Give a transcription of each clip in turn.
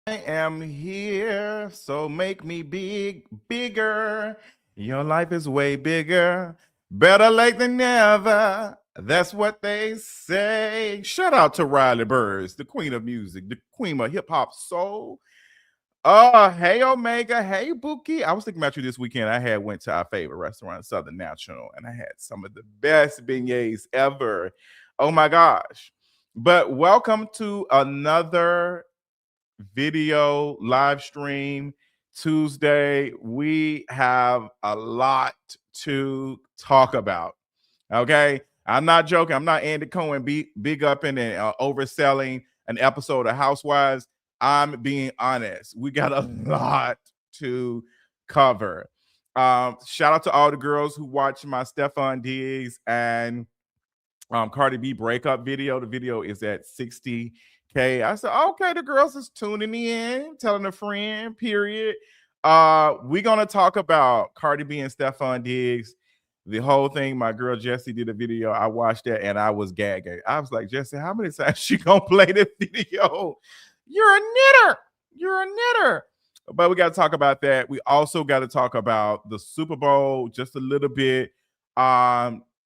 I am here, so make me bigger. Your life is way bigger. Better late than never. That's what they say. Shout out to Riley Burrs, the queen of music, the queen of hip hop soul. Hey Omega, hey Buki. I was thinking about you this weekend. I went to our favorite restaurant, Southern National, and I had some of the best beignets ever. Oh my gosh. But welcome to another video live stream Tuesday. We have a lot to talk about. Okay, I'm not joking. I'm not Andy Cohen big upping and overselling an episode of Housewives. I'm being honest. We got a lot to cover. Shout out to all the girls who watched my Stefon Diggs and Cardi B breakup video. The video is at 60K. I said, okay, the girls is tuning in, telling a friend, period. We're going to talk about Cardi B and Stefon Diggs. The whole thing, my girl Jessie did a video. I watched that and I was gagging. I was like, Jessie, how many times she going to play this video? You're a knitter. You're a knitter. But we got to talk about that. We also got to talk about the Super Bowl just a little bit.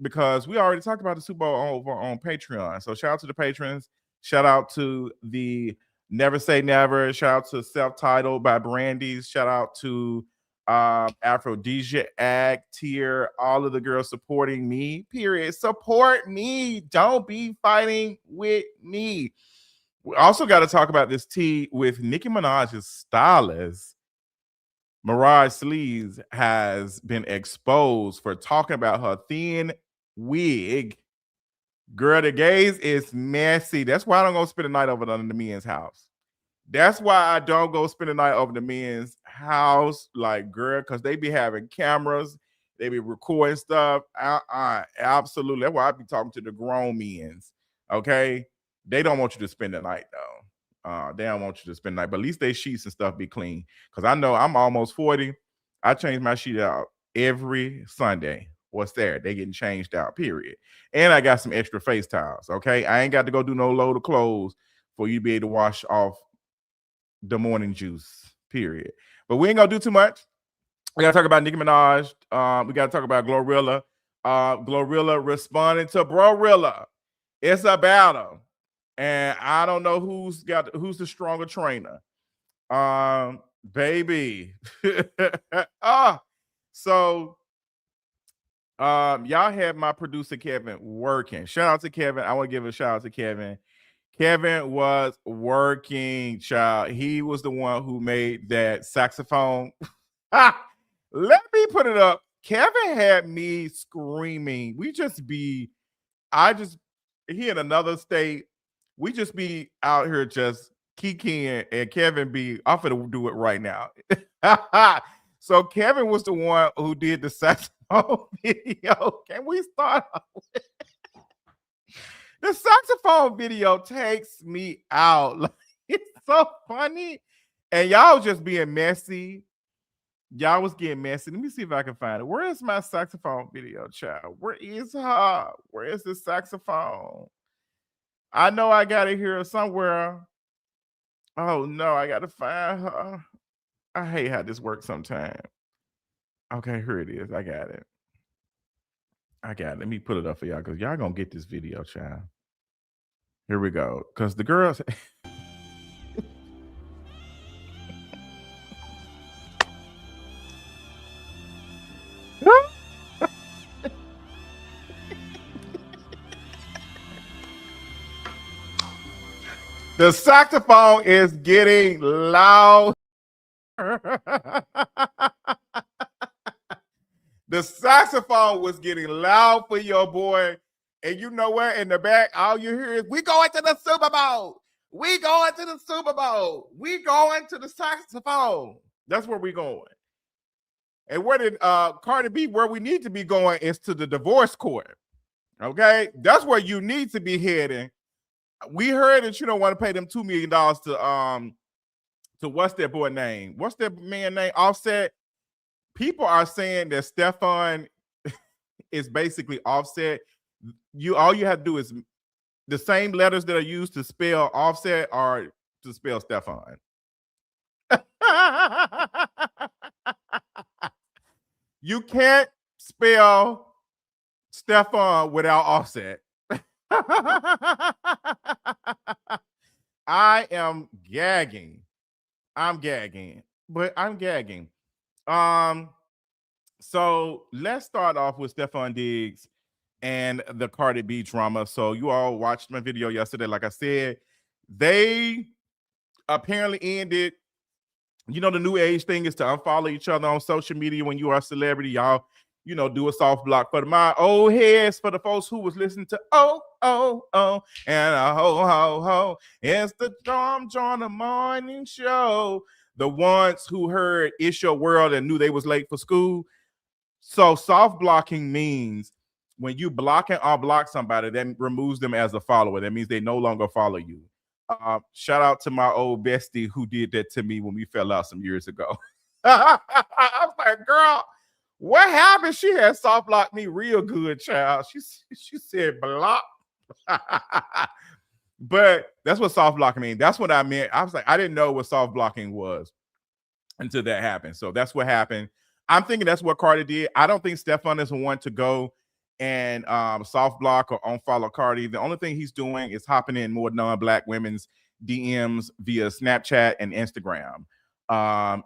Because we already talked about the Super Bowl over on Patreon. So shout out to the patrons. Shout out to the Never Say Never. Shout out to Self-Titled by Brandy's. Shout out to Aphrodisiac tier. All of the girls supporting me, period. Support me. Don't be fighting with me. We also got to talk about this tea with Nicki Minaj's stylist. Mirage Sleeves has been exposed for talking about her thin wig. Girl, the gaze is messy. That's why I don't go spend the night over the men's house. That's why I don't go spend the night over the men's house. Like, girl, because they be having cameras. They be recording stuff. Absolutely. That's why I be talking to the grown men's. Okay? They don't want you to spend the night, though. They don't want you to spend the night. But at least their sheets and stuff be clean. Because I know I'm almost 40. I change my sheet out every Sunday or Saturday. They getting changed out, period. And I got some extra face towels, okay? I ain't got to go do no load of clothes for you to be able to wash off the morning juice, period. But we ain't going to do too much. We got to talk about Nicki Minaj. We got to talk about Glorilla. Glorilla responding to BROrilla. It's a battle. And I don't know who's the stronger trainer. Baby. So y'all had my producer Kevin working. Shout out to Kevin. I want to give a shout out to Kevin. Kevin was working, child. He was the one who made that saxophone. Let me put it up. Kevin had me screaming. He in another state. We just be out here just kikiing, and Kevin be, I'm finna do it right now. So Kevin was the one who did the saxophone video. Can we start off with the saxophone video? Takes me out. Like, it's so funny. And y'all just being messy. Y'all was getting messy. Let me see if I can find it. Where is my saxophone video, child? Where is her? Where is the saxophone? I know I got it here somewhere. Oh no, I gotta find her. I hate how this works sometimes. Okay, here it is. I got it. Let me put it up for y'all because y'all gonna get this video, child. Here we go. Because the girls. The saxophone is getting loud. The The saxophone was getting loud for your boy. And you know what? In the back, all you hear is, we going to the Super Bowl. We going to the Super Bowl. We going to the saxophone. That's where we going. And where did Cardi B, where we need to be going is to the divorce court. Okay? That's where you need to be heading. We heard that you don't want to pay them $2 million to what's that boy name? What's that man name? Offset. People are saying that Stefon is basically Offset. All you have to do is the same letters that are used to spell Offset are to spell Stefon. You can't spell Stefon without Offset. I am gagging. I'm gagging. So let's start off with Stefon Diggs and the Cardi B drama. So you all watched my video yesterday. Like I said, they apparently ended. You know, the new age thing is to unfollow each other on social media when you are a celebrity. Y'all, do a soft block for my old heads, for the folks who was listening to oh, and a ho, ho, ho. It's the Drum Join the Morning Show. The ones who heard It's Your World and knew they was late for school. So soft blocking means when you block and unblock somebody, that removes them as a follower. That means they no longer follow you. Shout out to my old bestie who did that to me when we fell out some years ago. I was like, girl, what happened? She had soft blocked me real good, child. She said block. But that's what soft blocking means. That's what I meant. I was like, I didn't know what soft blocking was until that happened. So that's what happened. I'm thinking that's what Cardi did. I don't think Stefon is one to go and soft block or unfollow Cardi. The only thing he's doing is hopping in more non-Black women's DMs via Snapchat and Instagram,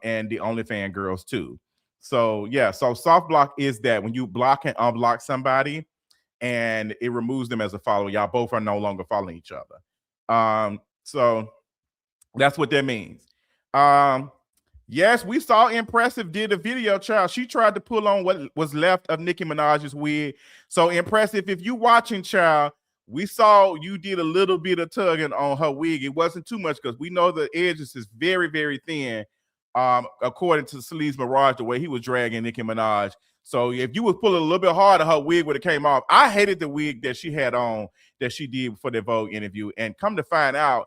and the OnlyFans girls too. So yeah, so soft block is that when you block and unblock somebody and it removes them as a follower. Y'all both are no longer following each other. So that's what that means. Yes, we saw Impressive did a video, child. She tried to pull on what was left of Nicki Minaj's wig. So Impressive, if you watching, child, we saw you did a little bit of tugging on her wig. It wasn't too much because we know the edges is very, very thin. According to Khalil's Mirage, the way he was dragging Nicki Minaj. So if you was pulling a little bit harder, her wig would have came off. I hated the wig that she had on that she did for the Vogue interview. And come to find out,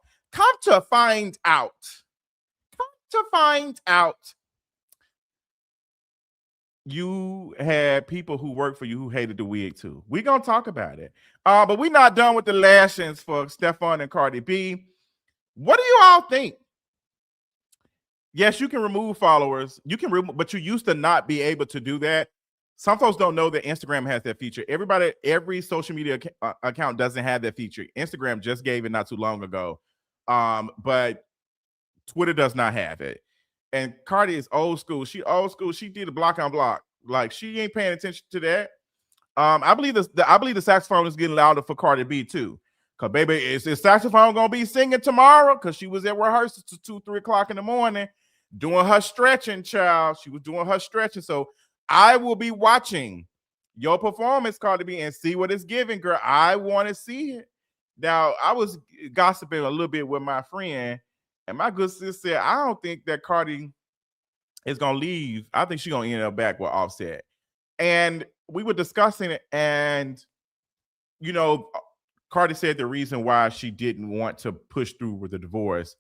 you had people who worked for you who hated the wig too. We're going to talk about it. But we're not done with the lashings for Stefon and Cardi B. What do you all think? Yes, you can remove followers. You can remove, but you used to not be able to do that. Some folks don't know that Instagram has that feature. Every social media account doesn't have that feature. Instagram just gave it not too long ago. But Twitter does not have it. And Cardi is old school. She old school. She did a block on block. Like she ain't paying attention to that. I believe the saxophone is getting louder for Cardi B too. Cause baby, is this saxophone gonna be singing tomorrow? Cause she was at rehearsal to 2-3 o'clock in the morning doing her stretching, child. She was doing her stretching. So I will be watching your performance, Cardi B, and see what it's giving, girl. I want to see it. Now, I was gossiping a little bit with my friend, and my good sis said, I don't think that Cardi is going to leave. I think she's going to end up back with Offset. And we were discussing it, and, Cardi said the reason why she didn't want to push through with the divorce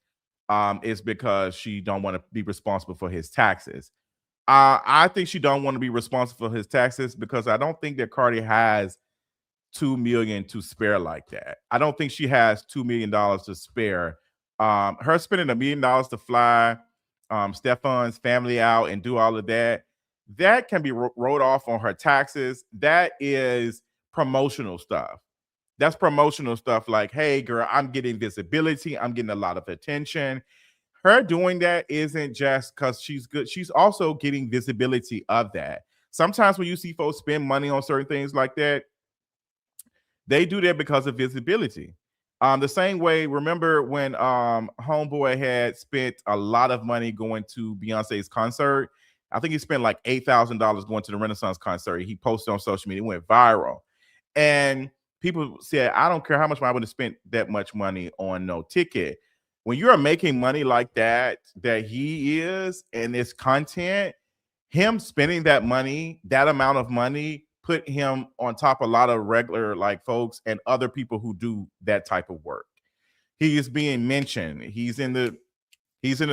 is because she don't want to be responsible for his taxes. I think she don't want to be responsible for his taxes because I don't think that Cardi has $2 million to spare like that. I don't think she has $2 million to spare. Her spending $1 million to fly Stefon's family out and do all of that, that can be wrote off on her taxes. That is promotional stuff. That's promotional stuff like, hey, girl, I'm getting visibility. I'm getting a lot of attention. Her doing that isn't just because she's good. She's also getting visibility of that. Sometimes when you see folks spend money on certain things like that, they do that because of visibility. The same way, remember when Homeboy had spent a lot of money going to Beyonce's concert? I think he spent like $8,000 going to the Renaissance concert. He posted on social media, it went viral. And people said, I don't care how much money I would have spent that much money on no ticket. When you're making money like that he is, and it's content, him spending that money, that amount of money, put him on top of a lot of regular like folks and other people who do that type of work. He is being mentioned. He's in the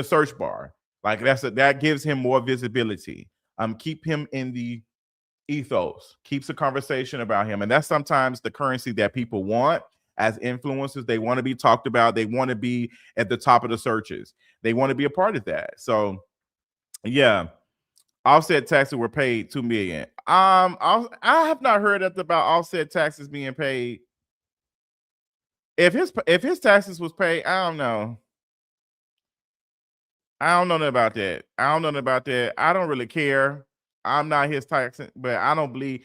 search bar. Like that gives him more visibility. Keep him in the ethos, keeps a conversation about him. And that's sometimes the currency that people want as influencers. They want to be talked about. They want to be at the top of the searches. They want to be a part of that. So yeah, offset taxes were paid $2 million. I have not heard about offset taxes being paid. If his taxes was paid, I don't know. I don't know about that. I don't really care. I'm not his tax, but I don't believe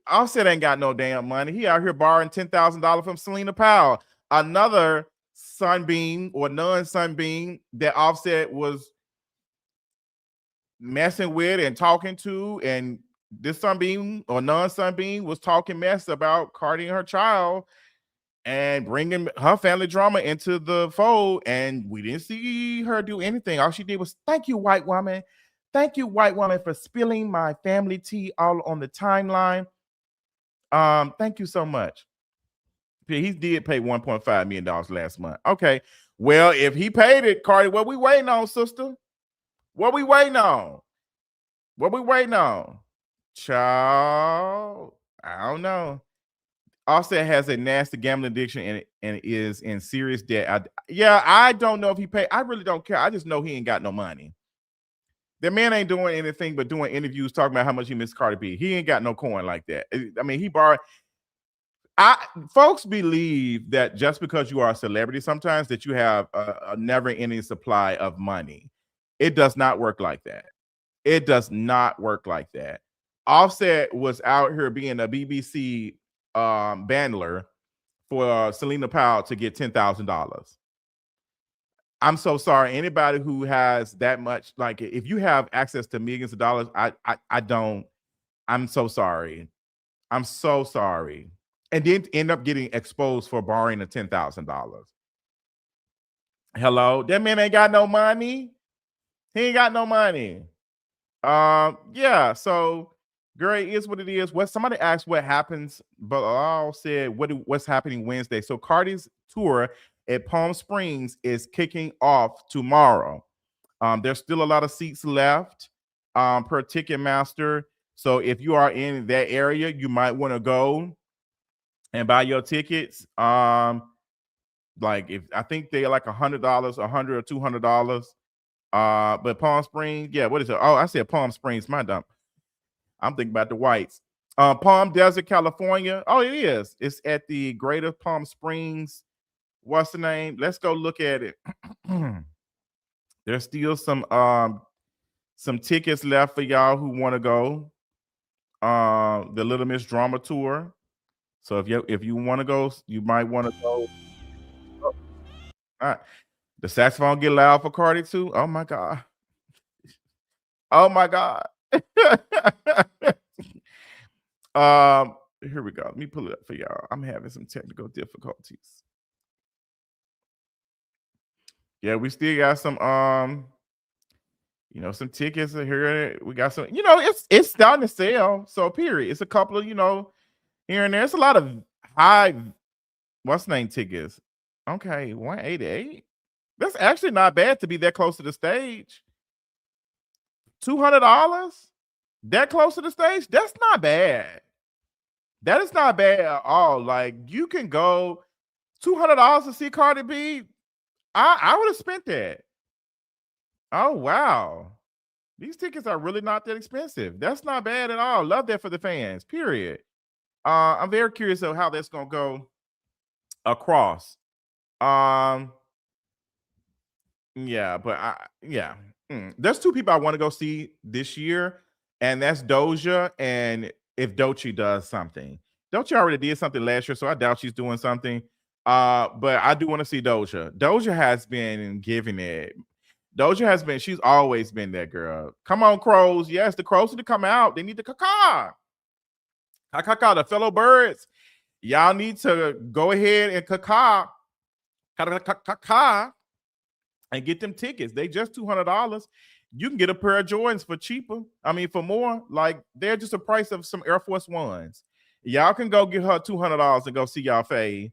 Offset ain't got no damn money. He out here borrowing $10,000 from Selena Powell, another sunbeam or non-sunbeam that Offset was messing with and talking to, and this sunbeam or non-sunbeam was talking mess about Cardi and her child and bringing her family drama into the fold, and we didn't see her do anything. All she did was, thank you, white woman. Thank you, white woman, for spilling my family tea all on the timeline. Thank you so much. He did pay $1.5 million last month. Okay. Well, if he paid it, Cardi, what we waiting on, sister? What we waiting on? Child, I don't know. Offset has a nasty gambling addiction and is in serious debt. I don't know if he paid. I really don't care. I just know he ain't got no money. The man ain't doing anything but doing interviews talking about how much he missed Cardi B. He ain't got no coin like that. I mean, he borrowed. Folks believe that just because you are a celebrity sometimes that you have a never-ending supply of money. It does not work like that. It does not work like that. Offset was out here being a BBC bandler for Selena Powell to get $10,000. I'm so sorry. Anybody who has that much, like if you have access to millions of dollars, I don't. I'm so sorry. I'm so sorry. And then end up getting exposed for borrowing the $10,000. Hello, that man ain't got no money. He ain't got no money. Yeah. So, girl, it is what it is. What somebody asked what happens, but I said what's happening Wednesday. So Cardi's tour at Palm Springs is kicking off tomorrow. There's still a lot of seats left per Ticketmaster. So if you are in that area, you might want to go and buy your tickets. Like if I think they're like $100, $100 or $200. But Palm Springs, yeah, what is it? Oh, I said Palm Springs, my dump. I'm thinking about the whites. Palm Desert, California. Oh, it is. It's at the Greater Palm Springs. What's the name? Let's go look at it. There's still some tickets left for y'all who want to go. The Little Miss Drama Tour. So if you want to go, you might want to go. Oh, all right. The saxophone get loud for Cardi too. Oh my god. Oh my god. Here we go. Let me pull it up for y'all. I'm having some technical difficulties. Yeah, we still got some some tickets here. We got some, it's starting to sell. So period. It's a couple of, here and there. It's a lot of high what's name tickets. Okay, 188. That's actually not bad to be that close to the stage. $200? That close to the stage? That's not bad. That is not bad at all. Like you can go $200 to see Cardi B. I would have spent that. Oh wow. These tickets are really not that expensive. That's not bad at all. Love that for the fans. Period. I'm very curious of how that's gonna go across. Yeah, but there's two people I want to go see this year, and that's Doja and if Doechii does something. Doechii already did something last year, so I doubt she's doing something. But I do want to see Doja. Doja has been giving it. Doja has been, she's always been that girl. Come on, crows. Yes, the crows need to come out. They need to caw. Caw, the fellow birds. Y'all need to go ahead and caw and get them tickets. They just $200. You can get a pair of Jordans for cheaper. I mean, for more. Like, they're just the price of some Air Force Ones. Y'all can go get her $200 and go see y'all fade.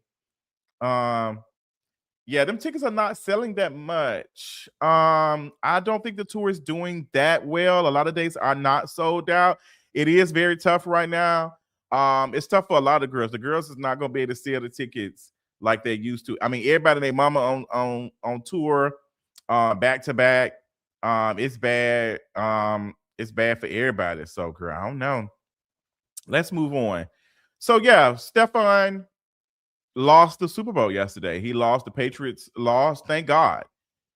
Yeah, them tickets are not selling that much. I don't think the tour is doing that well. A lot of dates are not sold out. It is very tough right now. It's tough for a lot of girls. The girls is not gonna be able to sell the tickets like they used to. I mean, everybody and their mama on tour, back to back. It's bad. It's bad for everybody. So, girl, I don't know. Let's move on. So, yeah, Stefon lost the Super Bowl yesterday. He lost. The Patriots lost. Thank God.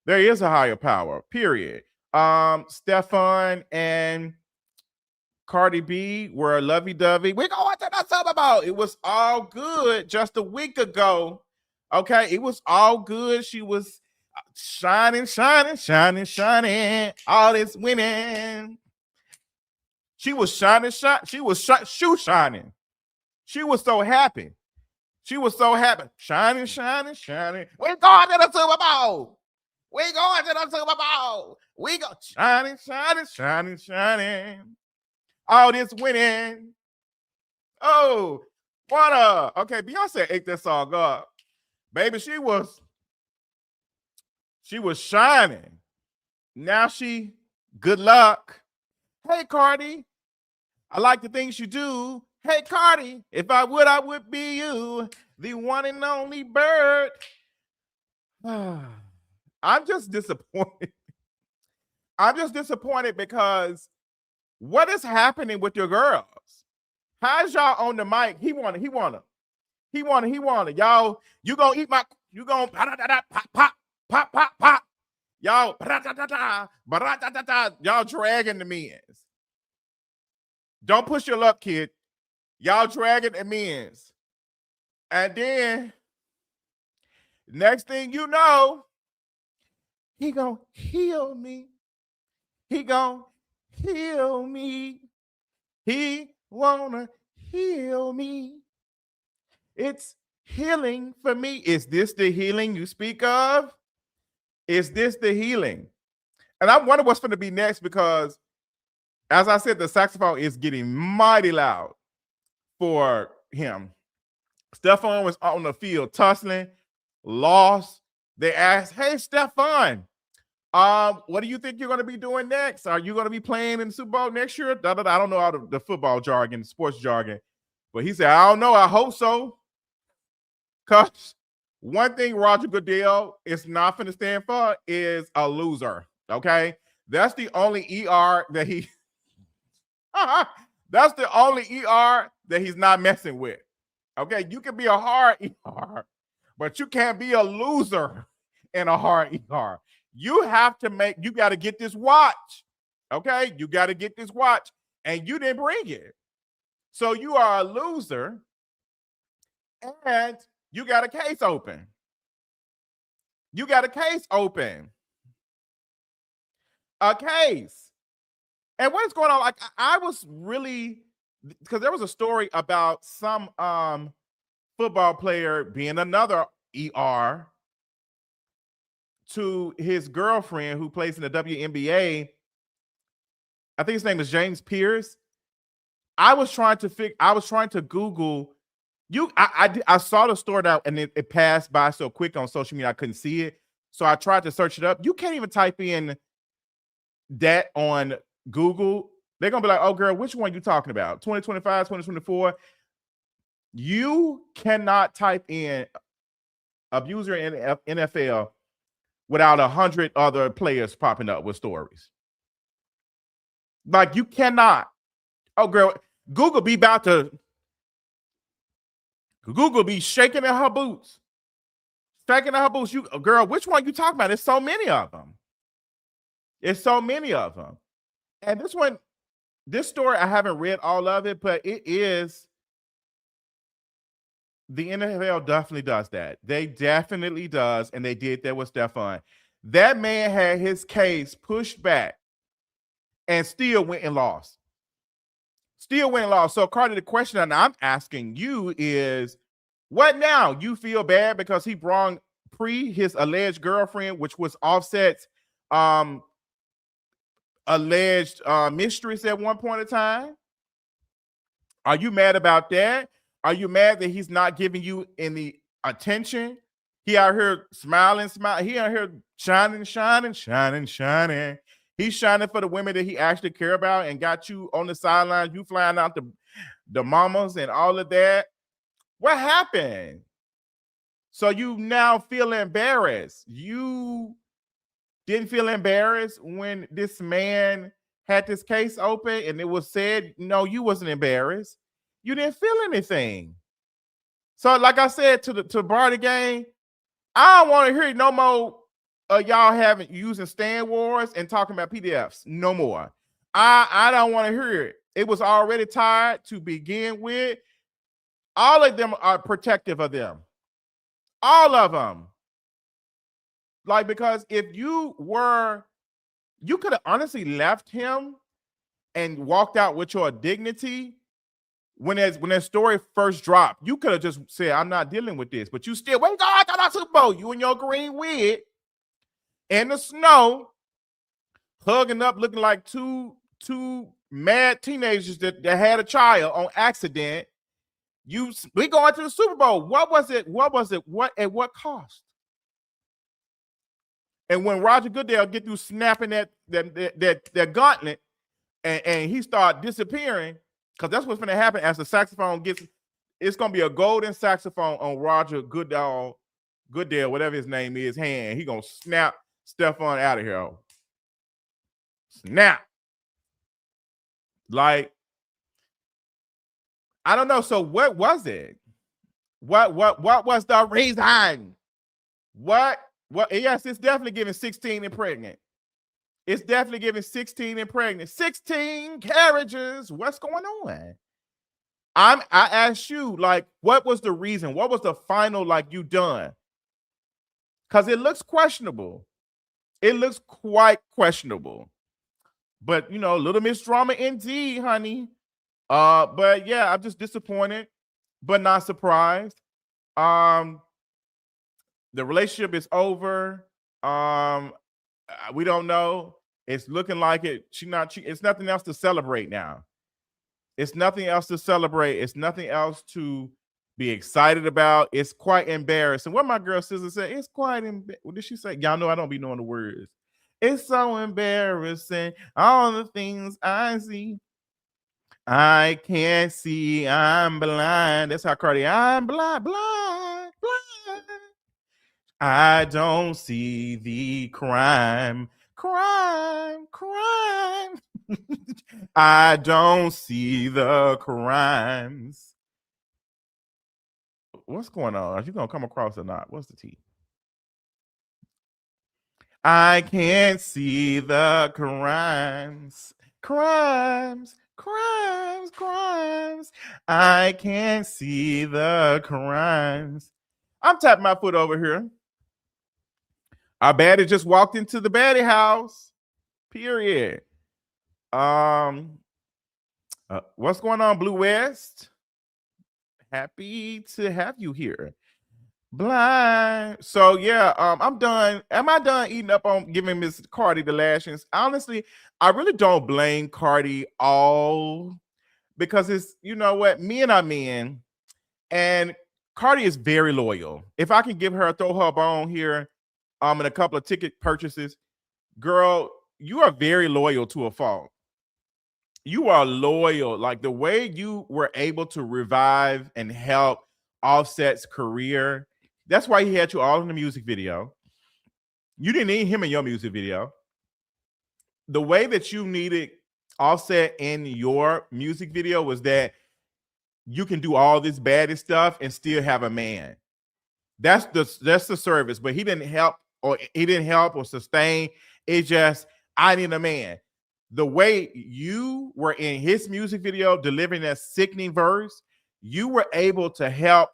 There is a higher power, period. Stefon and Cardi B were lovey-dovey. We're going to the Super Bowl. It was all good just a week ago. Okay, it was all good. She was shining. All this winning. She was shining. She was shoe shining. She was so happy. She was so happy. Shining. We're going to the Super Bowl. We're going to the Super Bowl. We go shining. All this winning. Oh, what okay, Beyonce ate that song up. Baby, she was shining. Now good luck. Hey, Cardi. I like the things you do. Hey, Cardi, if I would be you, the one and only bird. I'm just disappointed. I'm just disappointed because what is happening with your girls? How's y'all on the mic? He want it. Y'all, you gonna eat my, you gonna pop. Y'all, y'all dragging the men's. Don't push your luck, kid. Y'all dragging the men's. And then, next thing you know, he gonna heal me. He gonna heal me. He wanna heal me. It's healing for me. Is this the healing you speak of? Is this the healing? And I wonder what's going to be next because, as I said, the saxophone is getting mighty loud for him. Stefon was on the field tussling, lost. They asked, hey, Stefon, what do you think you're going to be doing next? Are you going to be playing in the Super Bowl next year? I don't know all the football jargon, sports jargon. But he said, I don't know. I hope so. Because one thing Roger Goodell is not going to stand for is a loser. Okay? That's the only ER that he... That's the only ER that he's not messing with. Okay? You can be a hard ER, but you can't be a loser in a hard ER. You got to get this watch. Okay? You got to get this watch. And you didn't bring it. So you are a loser. And you got a case open. A case. And what is going on? Like, I was really, because there was a story about some football player being another ER to his girlfriend who plays in the WNBA. I think his name is James Pierce. I was trying to Google. I saw the story out and it passed by so quick on social media I couldn't see it. So I tried to search it up. You can't even type in that on Google. They're gonna be like, oh girl, which one are you talking about? 2025, 2024. You cannot type in abuser in NFL without 100 other players popping up with stories. Like, you cannot. Oh girl, Google be shaking in her boots. You, girl, which one you talking about? There's so many of them. And this story, I haven't read all of it, but it is, the NFL definitely does that. They definitely does, and they did that with Stefon. That man had his case pushed back and still went and lost. Still went and lost. So, Cardi, the question that I'm asking you is, what now? You feel bad because he brought his alleged girlfriend, which was Offset's alleged mistress at one point in time? Are you mad about that? Are you mad that he's not giving you any attention? He out here smiling. He out here shining. He's shining for the women that he actually care about and got you on the sidelines. You flying out the mamas and all of that. What happened? So you now feel embarrassed. You didn't feel embarrassed when this man had this case open and it was said, no, you wasn't embarrassed. You didn't feel anything. So, like I said to Barty Gang, I don't want to hear no more y'all using Stan Wars and talking about PDFs. No more. I don't want to hear it. It was already tied to begin with. All of them are protective of them. All of them. Like, because if you could have honestly left him and walked out with your dignity when that story first dropped. You could have just said, I'm not dealing with this. But you still, when God got out Super Bowl, you in your green wig in the snow, hugging up, looking like two mad teenagers that had a child on accident. We going to the Super Bowl. What was it? What at what cost? And when Roger Goodell get through snapping that gauntlet and he start disappearing, because that's what's going to happen as the saxophone it's going to be a golden saxophone on Roger Goodell, whatever his name is, hand. He going to snap Stefon out of here. Snap. Like, I don't know. So what was it? What was the reason? What? Yes, it's definitely giving 16 and pregnant. It's definitely giving 16 and pregnant. 16 carriages. What's going on? I asked you, like, what was the reason? What was the final, like, you done? Because it looks questionable. It looks quite questionable. But, Little Miss Drama indeed, honey. But yeah, I'm just disappointed, but not surprised. The relationship is over. We don't know. It's looking like it. It's nothing else to celebrate now. It's nothing else to celebrate. It's nothing else to be excited about. It's quite embarrassing. What my girl sister said, it's quite what did she say? Y'all know I don't be knowing the words. It's so embarrassing. All the things I see. I can't see. I'm blind. That's how Cardi. I'm blind. I don't see the crime. I don't see the crimes. What's going on? Are you going to come across or not? What's the T? I can't see the crimes. Crimes. I can't see the crimes. I'm tapping my foot over here. Our baddie just walked into the baddie house. Period. What's going on, Blue West? Happy to have you here. Blind. So yeah, I'm done. Am I done eating up on giving Miss Cardi the lashings? Honestly, I really don't blame Cardi all because it's, you know what, men are men, and Cardi is very loyal. If I can throw her a bone here, and a couple of ticket purchases, girl, you are very loyal to a fault. You are loyal. Like the way you were able to revive and help Offset's career. That's why he had you all in the music video. You didn't need him in your music video. The way that you needed Offset in your music video was that you can do all this bad stuff and still have a man. That's the service. But he didn't help or sustain. It just, I need a man. The way you were in his music video delivering that sickening verse, you were able to help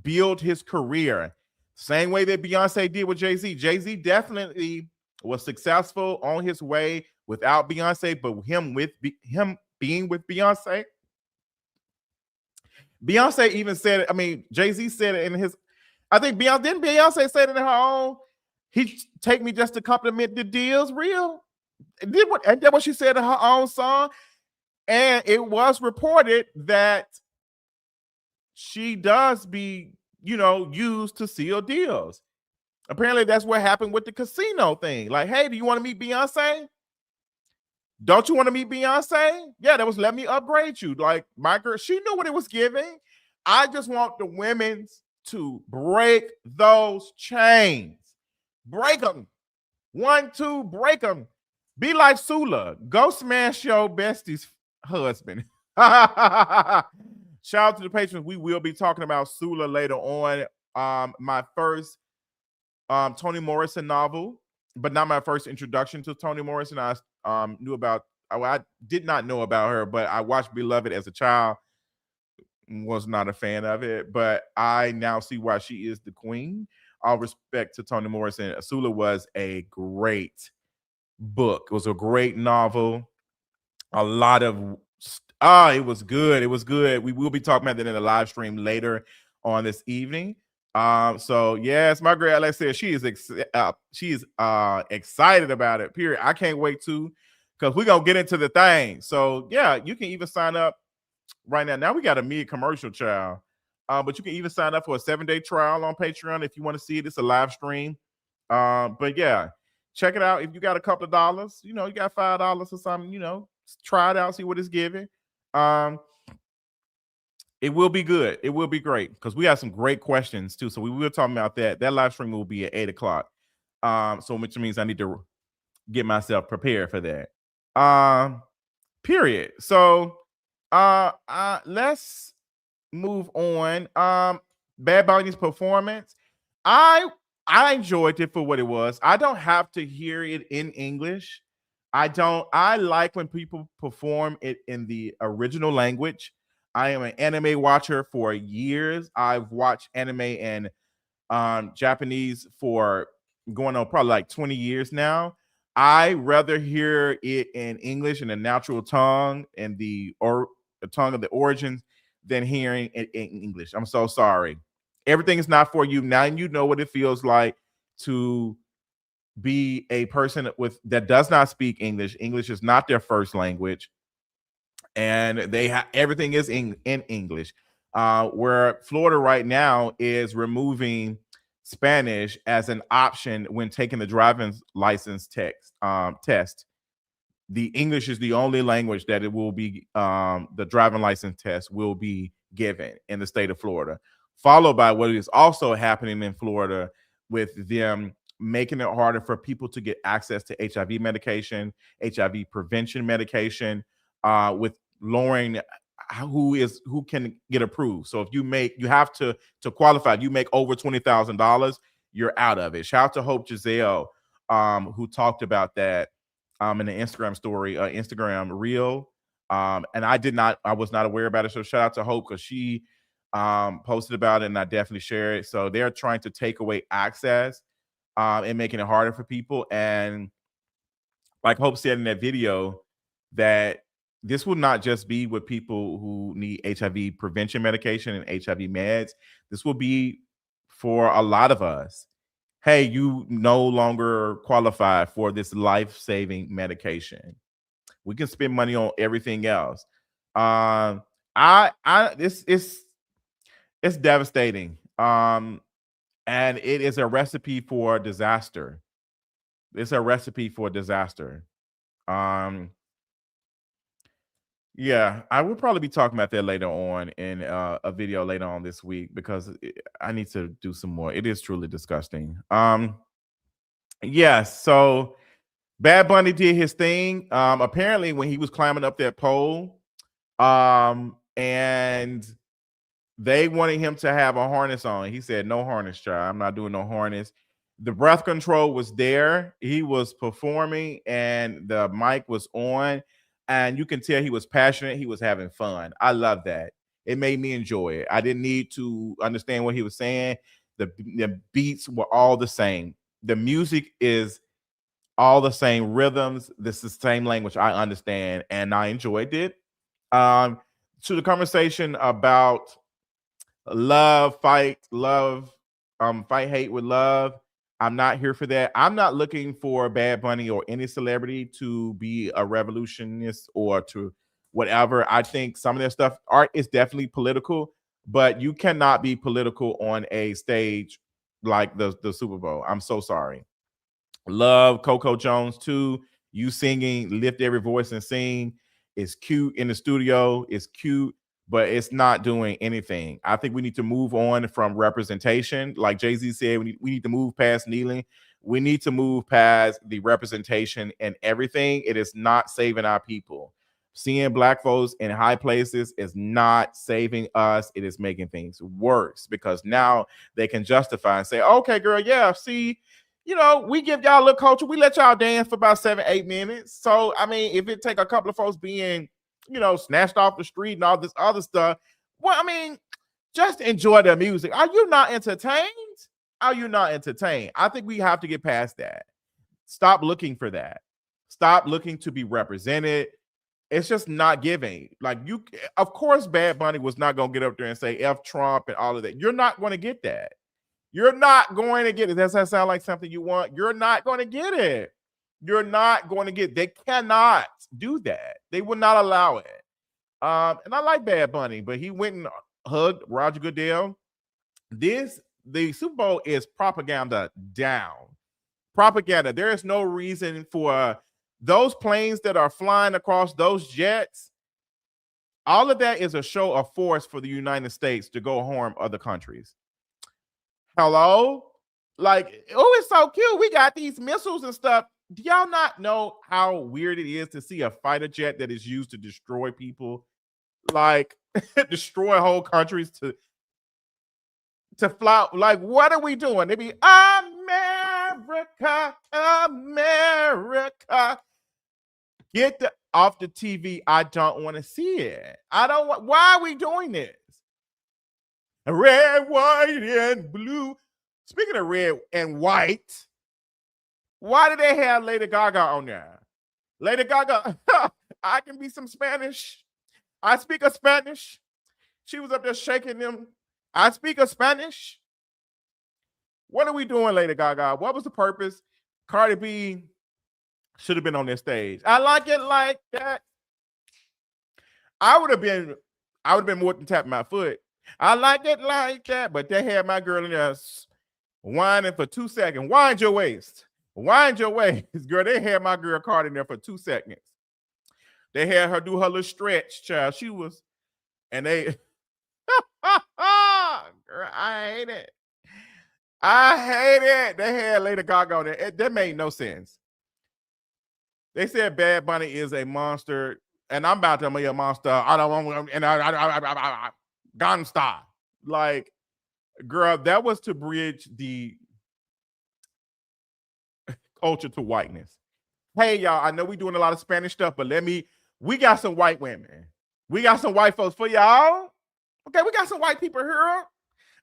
build his career. Same way that Beyonce did with Jay-Z. Jay-Z definitely was successful on his way without Beyonce, but him being with Beyonce. Beyonce even said it. I mean, Jay-Z said it in his. I think Beyonce say it in her own. He take me just to compliment the deals, real. And then what she said in her own song. And it was reported that she does be, used to seal deals. Apparently, that's what happened with the casino thing. Like, hey, do you want to meet Beyonce? Don't you want to meet Beyonce? Yeah, that was let me upgrade you. Like, my girl, she knew what it was giving. I just want the women to break those chains. Break them. 1, 2, break them. Be like Sula. Go smash your bestie's husband. Shout out to the patrons. We will be talking about Sula later on. My first Toni Morrison novel, but not my first introduction to Toni Morrison. I I did not know about her, but I watched Beloved as a child. Was not a fan of it, but I now see why she is the queen. All respect to Toni Morrison. Sula was a great book. It was a great novel. A lot of it was good. It was good. We will be talking about that in the live stream later on this evening. So yes, my girl, like I said, she is excited about it. Period. I can't wait to, because we're gonna get into the thing. So yeah, you can even sign up right now. Now we got a mid-commercial, child. But you can even sign up for a 7-day trial on Patreon if you want to see it. It's a live stream. But yeah, check it out. If you got a couple of dollars, you got $5 or something, try it out, see what it's giving. It will be good. It will be great because we have some great questions too. So we will talk about that. That live stream will be at 8:00. So which means I need to get myself prepared for that. Period. So let's move on. Bad Bunny's performance. I enjoyed it for what it was. I don't have to hear it in English. I like when people perform it in the original language. I am an anime watcher for years. I've watched anime and Japanese for going on probably like 20 years now. I rather hear it in English in a natural tongue and the tongue of the origins than hearing it in English. I'm so sorry. Everything is not for you. Now you know what it feels like to be a person that does not speak English. English is not their first language, and they have everything is in English. Where Florida right now is removing Spanish as an option when taking the driving license test. The English is the only language that it will be the driving license test will be given in the state of Florida, followed by what is also happening in Florida with them making it harder for people to get access to HIV medication, HIV prevention medication, with lowering who can get approved. So if you have to qualify, you make over $20,000, you're out of it. Shout out to Hope Giselle, who talked about that in the Instagram story, Instagram reel. And I was not aware about it. So shout out to Hope because she posted about it, and I definitely share it. So they're trying to take away access and making it harder for people. And like Hope said in that video, that this will not just be with people who need HIV prevention medication and HIV meds. This will be for a lot of us. Hey, you no longer qualify for this life-saving medication. We can spend money on everything else. It's devastating. And it is a recipe for disaster. It's a recipe for disaster. Yeah, I will probably be talking about that later on in a video later on this week because I need to do some more. It is truly disgusting. Yeah, so Bad Bunny did his thing. Apparently, when he was climbing up that pole, and they wanted him to have a harness on. He said, "No harness, child. I'm not doing no harness." The breath control was there. He was performing, and the mic was on, and you can tell he was passionate. He was having fun. I love that. It made me enjoy it. I didn't need to understand what he was saying. The beats were all the same. The music is all the same rhythms. This is the same language I understand, and I enjoyed it. Um, to the conversation about love, fight hate with love. I'm not here for that. I'm not looking for Bad Bunny or any celebrity to be a revolutionist or to whatever. I think some of their stuff, art is definitely political, but you cannot be political on a stage like the Super Bowl. I'm so sorry. Love Coco Jones too. You singing, lift every voice and sing. It's cute in the studio. It's cute, but it's not doing anything. I think we need to move on from representation. Like Jay-Z said, we need to move past kneeling. We need to move past the representation and everything. It is not saving our people. Seeing black folks in high places is not saving us. It is making things worse because now they can justify and say, okay, girl, yeah, see, we give y'all a little culture. We let y'all dance for about 7-8 minutes. So, I mean, if it take a couple of folks being, snatched off the street and all this other stuff, well, I mean, just enjoy the music. Are you not entertained? Are you not entertained? I think we have to get past that. Stop looking for that. Stop looking to be represented. It's just not giving. Like of course, Bad Bunny was not going to get up there and say F Trump and all of that. You're not going to get that. You're not going to get it. Does that sound like something you want? You're not going to get it. You're not going to get it. They cannot do that. They will not allow it. And I like Bad Bunny, but he went and hugged Roger Goodell. The Super Bowl is propaganda down. Propaganda. There is no reason for those planes that are flying across those jets. All of that is a show of force for the United States to go harm other countries. Hello? Like, oh, it's so cute. We got these missiles and stuff. Do y'all not know how weird it is to see a fighter jet that is used to destroy people? Like, destroy whole countries to fly. Like, what are we doing? They be, America, America. Get off the TV. I don't want to see it. Why are we doing this? Red, white, and blue. Speaking of red and white, why did they have Lady Gaga on there? Lady Gaga, I can be some Spanish. I speak a Spanish. She was up there shaking them. I speak a Spanish. What are we doing, Lady Gaga? What was the purpose? Cardi B should have been on this stage. I like it like that. I would have been more than tapping my foot. I like it like that, but they had my girl in there whining for 2 seconds. Wind your waist. Wind your waist. Girl, they had my girl caught in there for 2 seconds. They had her do her little stretch, child. She was, and they, girl, I hate it. I hate it. They had Lady Gaga on there. That made no sense. They said Bad Bunny is a monster, and I'm about to be a monster. I don't want, and I Gangsta. Like, girl, that was to bridge the culture to whiteness. Hey, y'all, I know we doing a lot of Spanish stuff, but we got some white women. We got some white folks for y'all. Okay, we got some white people here.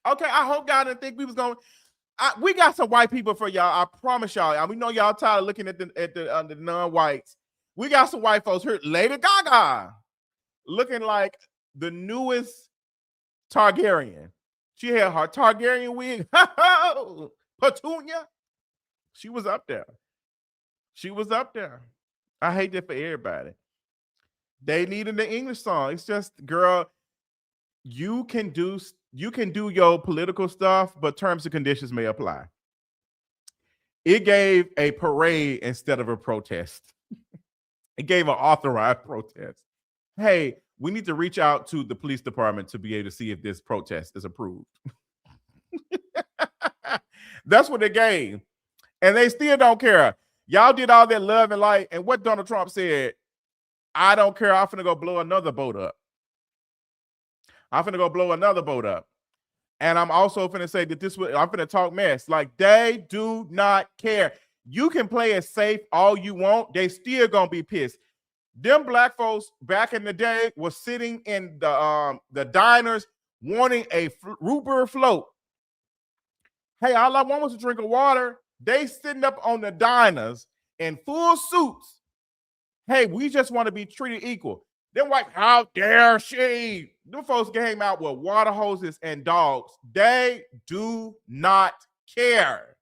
Okay, I hope y'all didn't think we was going. We got some white people for y'all. I promise y'all. We know y'all tired of looking at the non-whites. We got some white folks here. Lady Gaga, looking like the newest Targaryen. She had her Targaryen wig. Petunia. She was up there. She was up there. I hate that for everybody. They needed the English song. It's just, girl, you can do your political stuff, but terms and conditions may apply. It gave a parade instead of a protest. It gave an authorized protest. Hey, we need to reach out to the police department to be able to see if this protest is approved. That's what they gave. And they still don't care. Y'all did all that love and light. And what Donald Trump said, I don't care. I'm finna go blow another boat up. I'm finna go blow another boat up. And I'm also finna say that I'm finna talk mess. Like, they do not care. You can play it safe all you want. They still gonna be pissed. Them black folks back in the day was sitting in the diners wanting a root beer float. Hey, all I want was a drink of water. They sitting up on the diners in full suits. Hey, we just want to be treated equal. Then like, how dare she? Them folks came out with water hoses and dogs. They do not care.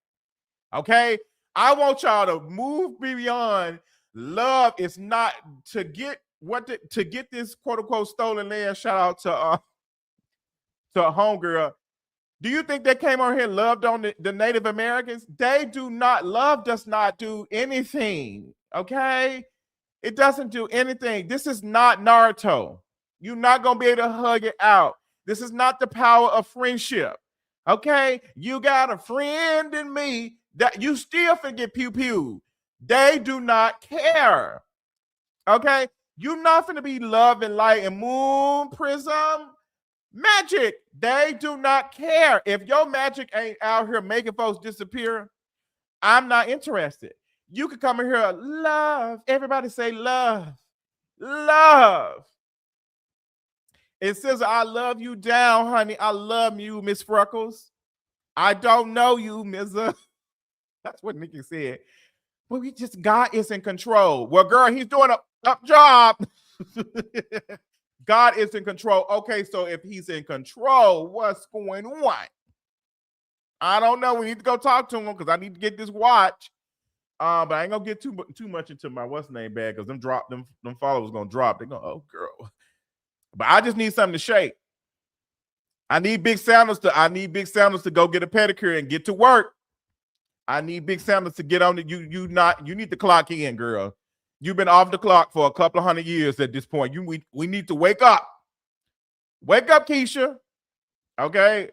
Okay? I want y'all to move beyond love. It's not to get to get this quote unquote stolen land. Shout out to homegirl. Do you think they came on here and loved on the Native Americans? They do not. Love does not do anything. Okay? It doesn't do anything. This is not Naruto. You're not going to be able to hug it out. This is not the power of friendship. Okay? You got a friend in me that you still forget pew pew. They do not care. Okay? You're not going to be love and light and moon prism. Magic. They do not care. If your magic ain't out here making folks disappear, I'm not interested. You could come in here, love. Everybody say love. Love. It says, I love you down, honey. I love you, Miss Freckles. I don't know you, Miss. That's what Nicki said. But we just, God is in control. Well, girl, he's doing a job. God is in control. Okay, so if he's in control, what's going on? I don't know. We need to go talk to him because I need to get this watch. But I ain't gonna get too much into my what's name bag because them followers gonna drop. They're gonna, oh girl. But I just need something to shake. I need Big Sandals to go get a pedicure and get to work. I need Big Sandals to get on it. You need to clock in, girl. You've been off the clock for a couple of 100 years at this point. We need to wake up. Wake up, Keisha. Okay,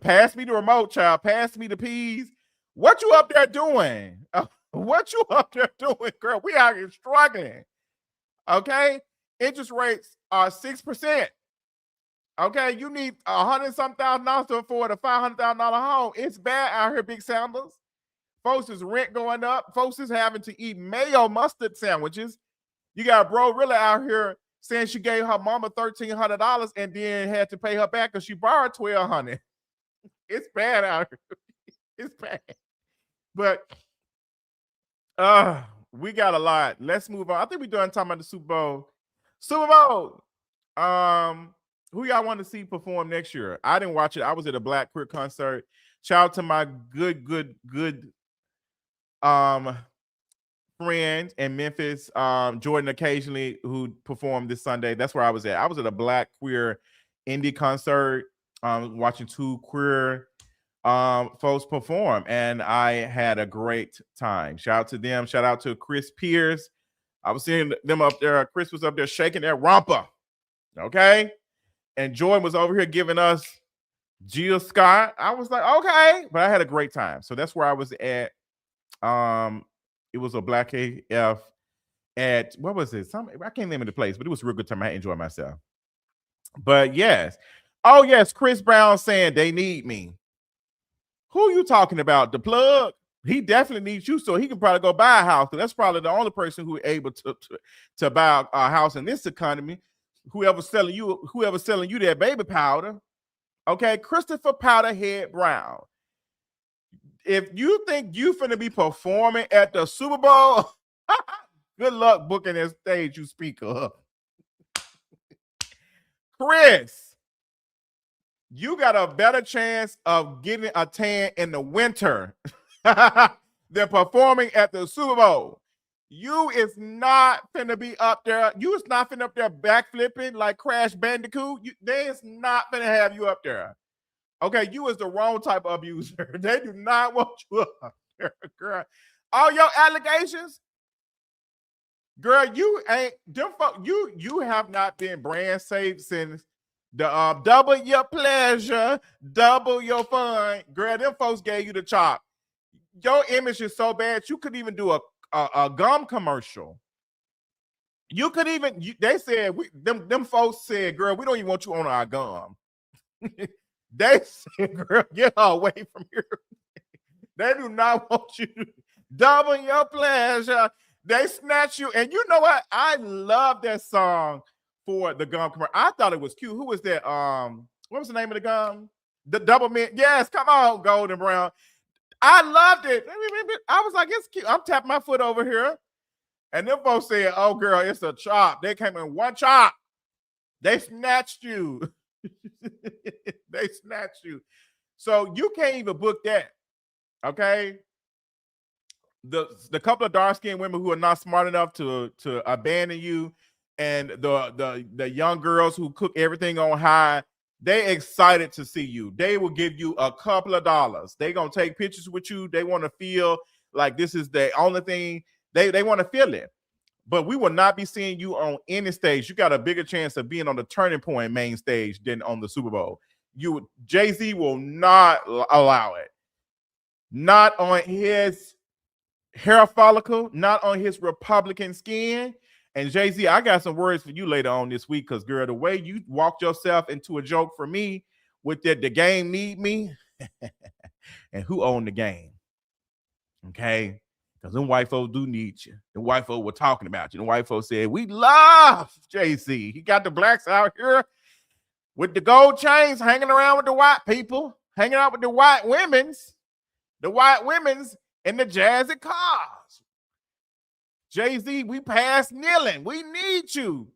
pass me the remote, child. Pass me the peas. What you up there doing? What you up there doing, girl? We out here struggling. Okay, interest rates are 6%. Okay, you need $100,000 to afford a $500,000 home. It's bad out here, Big Sandals. Folks is rent going up. Folks is having to eat mayo mustard sandwiches. You got BROrilla out here saying she gave her mama $1,300 and then had to pay her back because she borrowed $1,200. It's bad out here. It's bad. But we got a lot. Let's move on. I think we're done talking about the Super Bowl. Super Bowl. Who y'all want to see perform next year? I didn't watch it. I was at a Black Queer concert. Shout out to my good friend in Memphis, Jordan occasionally, who performed this Sunday. That's where I was at. I was at a Black Queer indie concert, watching two queer folks perform, and I had a great time. Shout out to them. Shout out to Chris Pierce. I was seeing them up there. Chris was up there shaking that romper. Okay. And Jordan was over here giving us Jill Scott. I was like, okay, but I had a great time. So that's where I was at. It was a Black AF at, what was it? I can't name the place, but it was a real good time. I enjoyed myself. But yes. Oh, yes, Chris Brown saying they need me. Who you talking about? The plug? He definitely needs you, so he can probably go buy a house. That's probably the only person who is able to buy a house in this economy. Whoever's selling you that baby powder. Okay, Christopher Powderhead Brown. If you think you finna be performing at the Super Bowl, good luck booking that stage you speak of. Chris, you got a better chance of getting a tan in the winter than performing at the Super Bowl. You is not finna be up there. You is not finna up there backflipping like Crash Bandicoot. They is not finna have you up there. Okay, you is the wrong type of abuser. They do not want you up there, girl. All your allegations, girl, you ain't them. You have not been brand safe since the double your pleasure, double your fun, girl. Them folks gave you the chop. Your image is so bad you couldn't even do a gum commercial. You could even. They said them folks said, girl, we don't even want you on our gum. They said, girl, get her away from here. They do not want you to double your pleasure. They snatch you. And you know what? I love that song for the gum commercial. I thought it was cute. Who was that? What was the name of the gum? The double mint. Yes, come on, golden brown. I loved it. I was like, it's cute. I'm tapping my foot over here. And them folks said, oh, girl, it's a chop. They came in one chop. They snatched you. They snatched you. So you can't even book that. Okay. The couple of dark-skinned women who are not smart enough to abandon you, and the young girls who cook everything on high, they excited to see you. They will give you a couple of dollars. They gonna take pictures with you. They want to feel like this is the only thing. They want to feel it. But we will not be seeing you on any stage. You got a bigger chance of being on the Turning Point main stage than on the Super Bowl. Jay-Z will not allow it. Not on his hair follicle, not on his Republican skin. And Jay-Z, I got some words for you later on this week, because girl, the way you walked yourself into a joke for me with that the game need me, and who owned the game? Okay, because them white folks do need you. The white folks were talking about you. The white folks said, we love Jay-Z. He got the blacks out here with the gold chains, hanging around with the white people, hanging out with the white women's in the jazzy cars. Jay-Z, we past kneeling. We need you.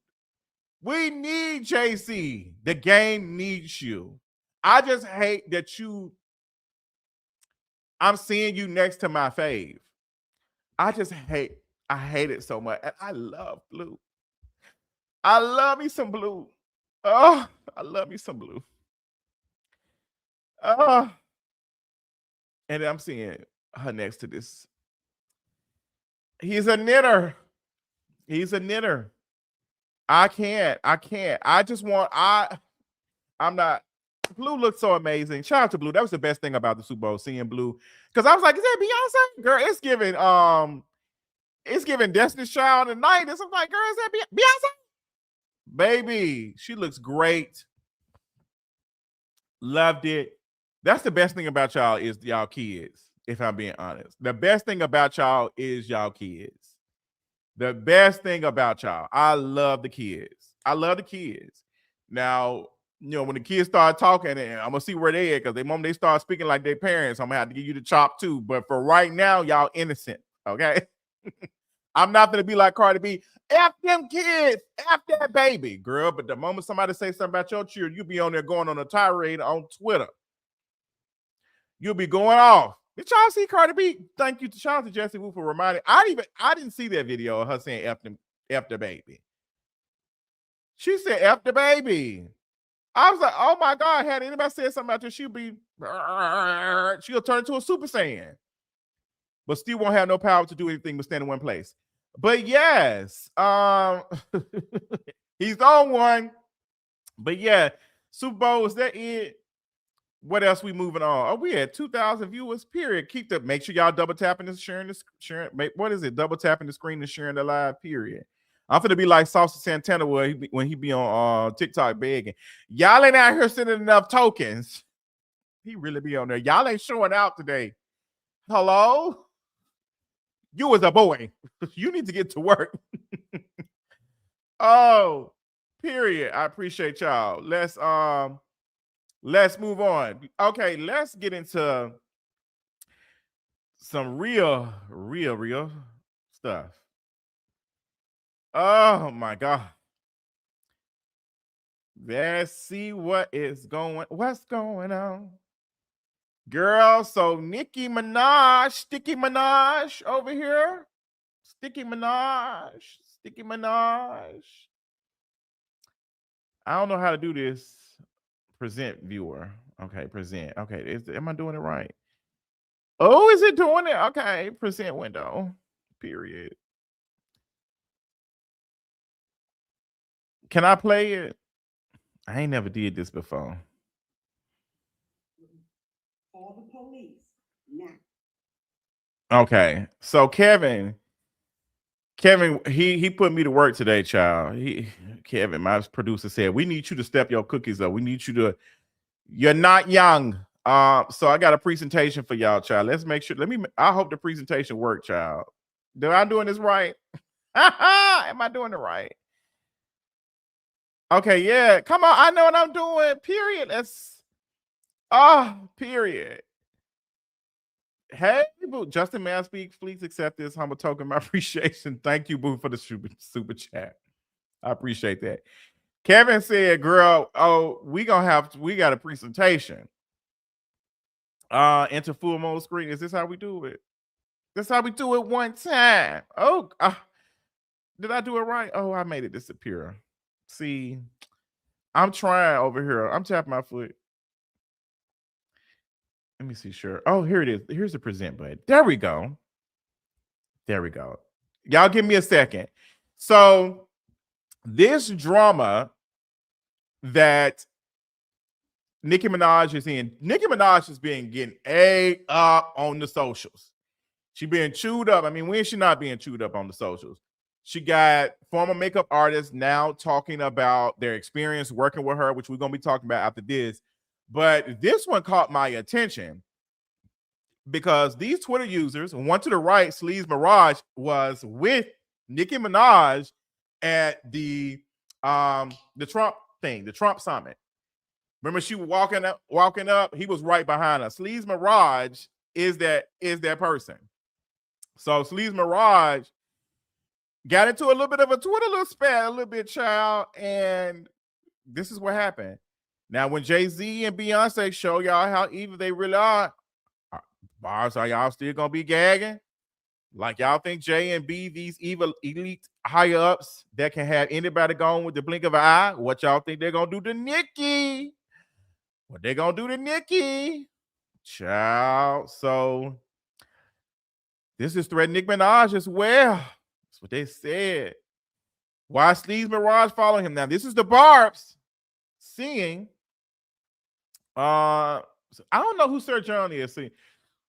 We need Jay-Z. The game needs you. I just hate that I'm seeing you next to my fave. I hate it so much. And I love Blue. I love me some Blue. Oh, I love me some Blue. Oh. And I'm seeing her next to this. He's a knitter. I can't. I'm not. Blue looks so amazing. Shout out to Blue. That was the best thing about the Super Bowl, seeing Blue. Because I was like, is that Beyonce? Girl, it's giving Destiny's Child tonight. And I'm like, girl, is that Beyonce? Baby, she looks great. Loved it. That's the best thing about y'all is y'all kids, if I'm being honest. The best thing about y'all is y'all kids. The best thing about y'all. I love the kids. Now, when the kids start talking, and I'm gonna see where they at, because they start speaking like their parents, I'm gonna have to give you the chop too. But for right now, y'all innocent. Okay. I'm not gonna be like Cardi B. F them kids, F that baby, girl. But the moment somebody say something about your children, you be on there going on a tirade on Twitter. You'll be going off. Did y'all see Cardi B? Thank you to shout out to Jesse Wu for reminding. I didn't see that video of her saying F the baby. She said F the baby. I was like, oh my God, had anybody said something about this, she'll turn into a Super Saiyan. But still won't have no power to do anything but stand in one place. But yes, he's on one. But yeah, Super Bowl, is that it? What else we moving on? Oh, we had 2,000 viewers, period. Make sure y'all double tapping this, sharing. What is it? Double tapping the screen and sharing the live, period. I'm gonna be like Saucy Santana when he be on TikTok begging. Y'all ain't out here sending enough tokens. He really be on there. Y'all ain't showing out today. Hello? You as a boy, you need to get to work. Oh, period. I appreciate y'all. Let's move on. Okay, let's get into some real stuff. Oh my God. Let's see what's going on. Girl, so Nicki Minaj, Sticky Minaj over here. Sticky Minaj. I don't know how to do this. Present viewer. Okay, present. Okay, am I doing it right? Oh, is it doing it? Okay, present window. Period. Can I play it? I ain't never did this before. Call the police now. Okay, so Kevin, he put me to work today, child. Kevin, my producer, said, we need you to step your cookies up. We need you to. You're not young. So I got a presentation for y'all, child. Let's make sure. I hope the presentation worked, child. Am I doing this right? Am I doing it right? Okay, yeah. Come on, I know what I'm doing. Period. Period. Hey, boo. Justin Mass speaks. Please accept this humble token of my appreciation. Thank you, boo, for the super chat. I appreciate that. Kevin said, girl, we got a presentation. Into full mode screen. Is this how we do it? That's how we do it one time. Oh, did I do it right? Oh, I made it disappear. See, I'm trying over here. I'm tapping my foot. Let me see, sure. Oh, here it is. Here's the present button. There we go. There we go. Y'all give me a second. So this drama that Nicki Minaj is in, Nicki Minaj is getting up on the socials. She being chewed up. I mean, when is she not being chewed up on the socials? She got former makeup artists now talking about their experience working with her, which we're going to be talking about after this. But this one caught my attention because these Twitter users, one to the right, Stylist Mirage, was with Nicki Minaj at the Trump thing, the Trump summit. Remember, she was walking up. He was right behind her. Stylist Mirage is that person. So Stylist Mirage got into a little bit of a Twitter little spat, a little bit, child, and this is what happened. Now, when Jay-Z and Beyonce show y'all how evil they really are y'all still gonna be gagging? Like y'all think J and B, these evil elite higher ups that can have anybody gone with the blink of an eye? What y'all think they're gonna do to Nicki? What they gonna do to Nicki? Child. So this is threatening Nicki Minaj as well. That's what they said. Why Steve Mirage following him? Now, this is the Barbs seeing. I don't know who Sir John is.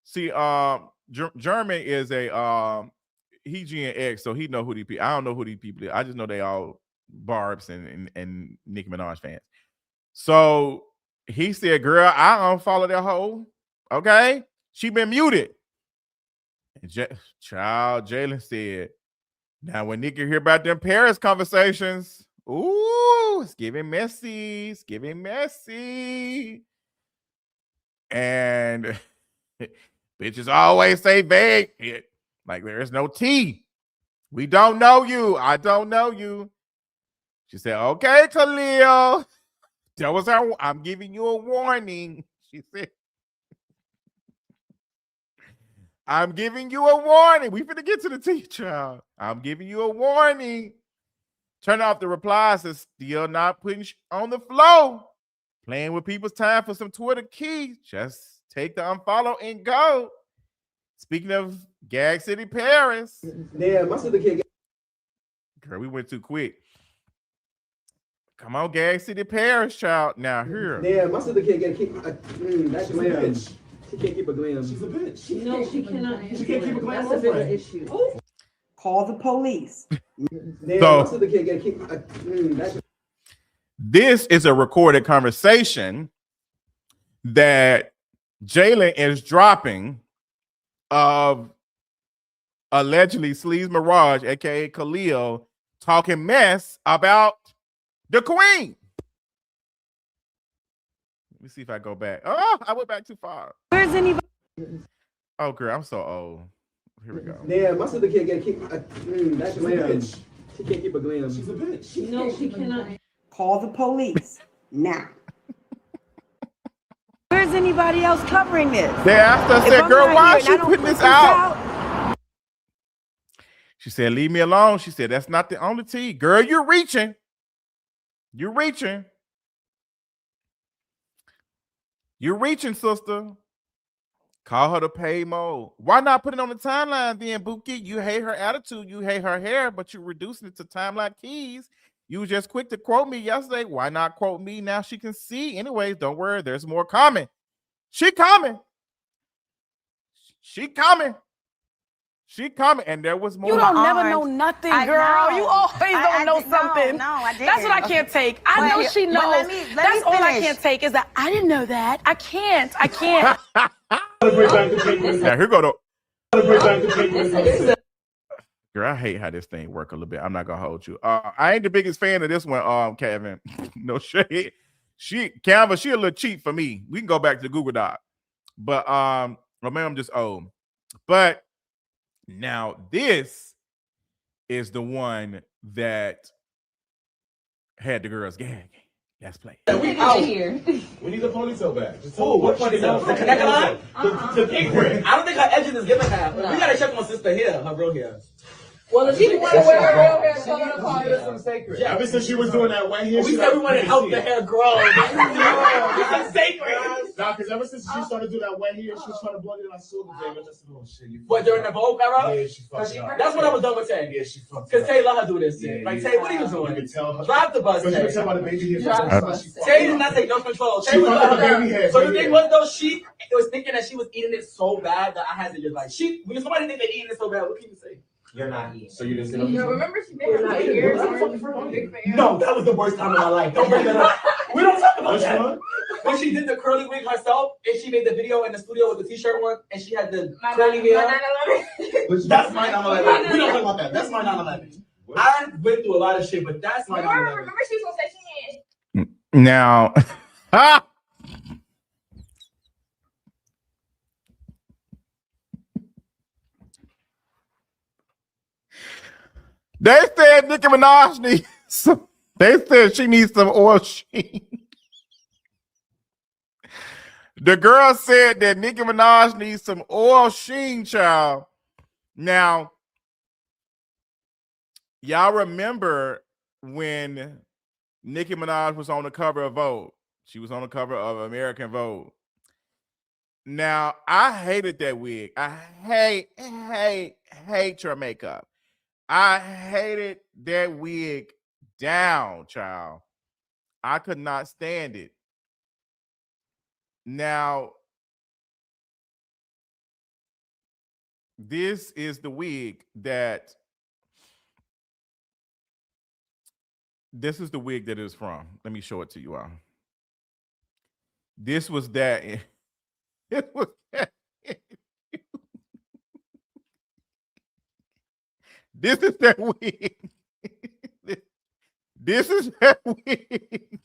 See, German is a he G and X, so he know who these people. I don't know who these people are. I just know they all Barbs and Nicki Minaj fans. So he said, "Girl, I unfollow that hoe. Okay, she been muted." And child Jalen said, "Now when Nicki hear about them Paris conversations, ooh, it's giving messy. It's giving messy." And bitches always say vague. Like there is no tea. We don't know you. I don't know you. She said, "Okay, Khalil. That was her. I'm giving you a warning." She said, "I'm giving you a warning. We finna get to the tea, child. I'm giving you a warning. Turn off the replies and still not putting on the flow. Playing with people's time for some Twitter keys. Just take the unfollow and go." Speaking of Gag City Paris. Yeah, my sister can't get. Girl, we went too quick. Come on, Gag City Paris, child. Now here. Yeah, my sister can't get a kick. That's a bitch. She can't keep a glam. She's a bitch. No, she cannot. She can't keep a glam. That's a bigger issue. Call the police. Yeah, my sister can't get a kick. This is a recorded conversation that Jalen is dropping of allegedly Sleaze Mirage, aka Khalil, talking mess about the queen. Let me see if I go back. Oh, I went back too far. Where's anybody? Oh, girl, I'm so old. Here we go. Yeah, my sister can't get a kick. That's a bitch. She can't keep a glam. She's a bitch. No, she cannot. Call the police now. Where's anybody else covering this? They asked us, said, "Girl, why is she putting this out?" She said, "Leave me alone." She said, "That's not the only tea." Girl, you're reaching. You're reaching. You're reaching, sister. Call her to pay mode. Why not put it on the timeline then, Bookie? You hate her attitude. You hate her hair, but you're reducing it to timeline keys. You was just quick to quote me yesterday. Why not quote me now? She can see. Anyways, don't worry. There's more coming. She coming. She coming. She coming. And there was more. You don't never know nothing, girl. You always don't know something. No, I didn't. That's what I can't take. I know she knows. That's all I can't take is that I didn't know that. I can't. Now here go the. Girl, I hate how this thing work a little bit. I'm not gonna hold you. I ain't the biggest fan of this one, Kevin. No shade. Canva, she a little cheap for me. We can go back to the Google Doc. But or maybe I'm just old. But now this is the one that had the girls gagging. Let's play. We out here. We need the ponytail back. What ponytail? The connector line? The pink one. I don't think her edges is giving her. No. We gotta check my sister here, her real hair. Well, if she didn't want to wear her real hair, so gonna call it some sacred. Yeah, ever since she was doing that wet hair, we said we wanted to help the hair grow. It's sacred. Nah, because ever since she started doing that wet hair, she was trying to blow it in our silver game. Just a little shit. But during the Vogue era? Yeah, she fucked up. That's what I was done with Tay. Yeah, she fucked up. Because Tay let her do this shit. Like, Tay, what are you doing? You can tell her. Drive the bus, Tay. You can tell by the baby hair. Tay did not take no control. Tay was let her baby hair. So the thing was, though, she was thinking that she was eating it so bad that I had to just like, when somebody think they're eating it so bad, what can you say? You're not eating. So you didn't sit up. No, remember she made her ears. No, that was the worst time of my life. Don't bring that up. We don't talk about that. When she did the curly wig herself, and she made the video in the studio with the t-shirt on, and she had the curly hair. That's my 9/11. We don't talk about that. That's my 9/11. I went through a lot of shit, but that's my 9/11. Remember she was gonna say she had. Now, they said Nicki Minaj needs some. They said she needs some oil sheen. The girl said that Nicki Minaj needs some oil sheen, child. Now, y'all remember when Nicki Minaj was on the cover of Vogue? She was on the cover of American Vogue. Now, I hated that wig. I hate your makeup. I hated that wig down, child. I could not stand it. Now, this is the wig that it is from. Let me show it to you all. This was that. It was that. This is that wig. This is that wig.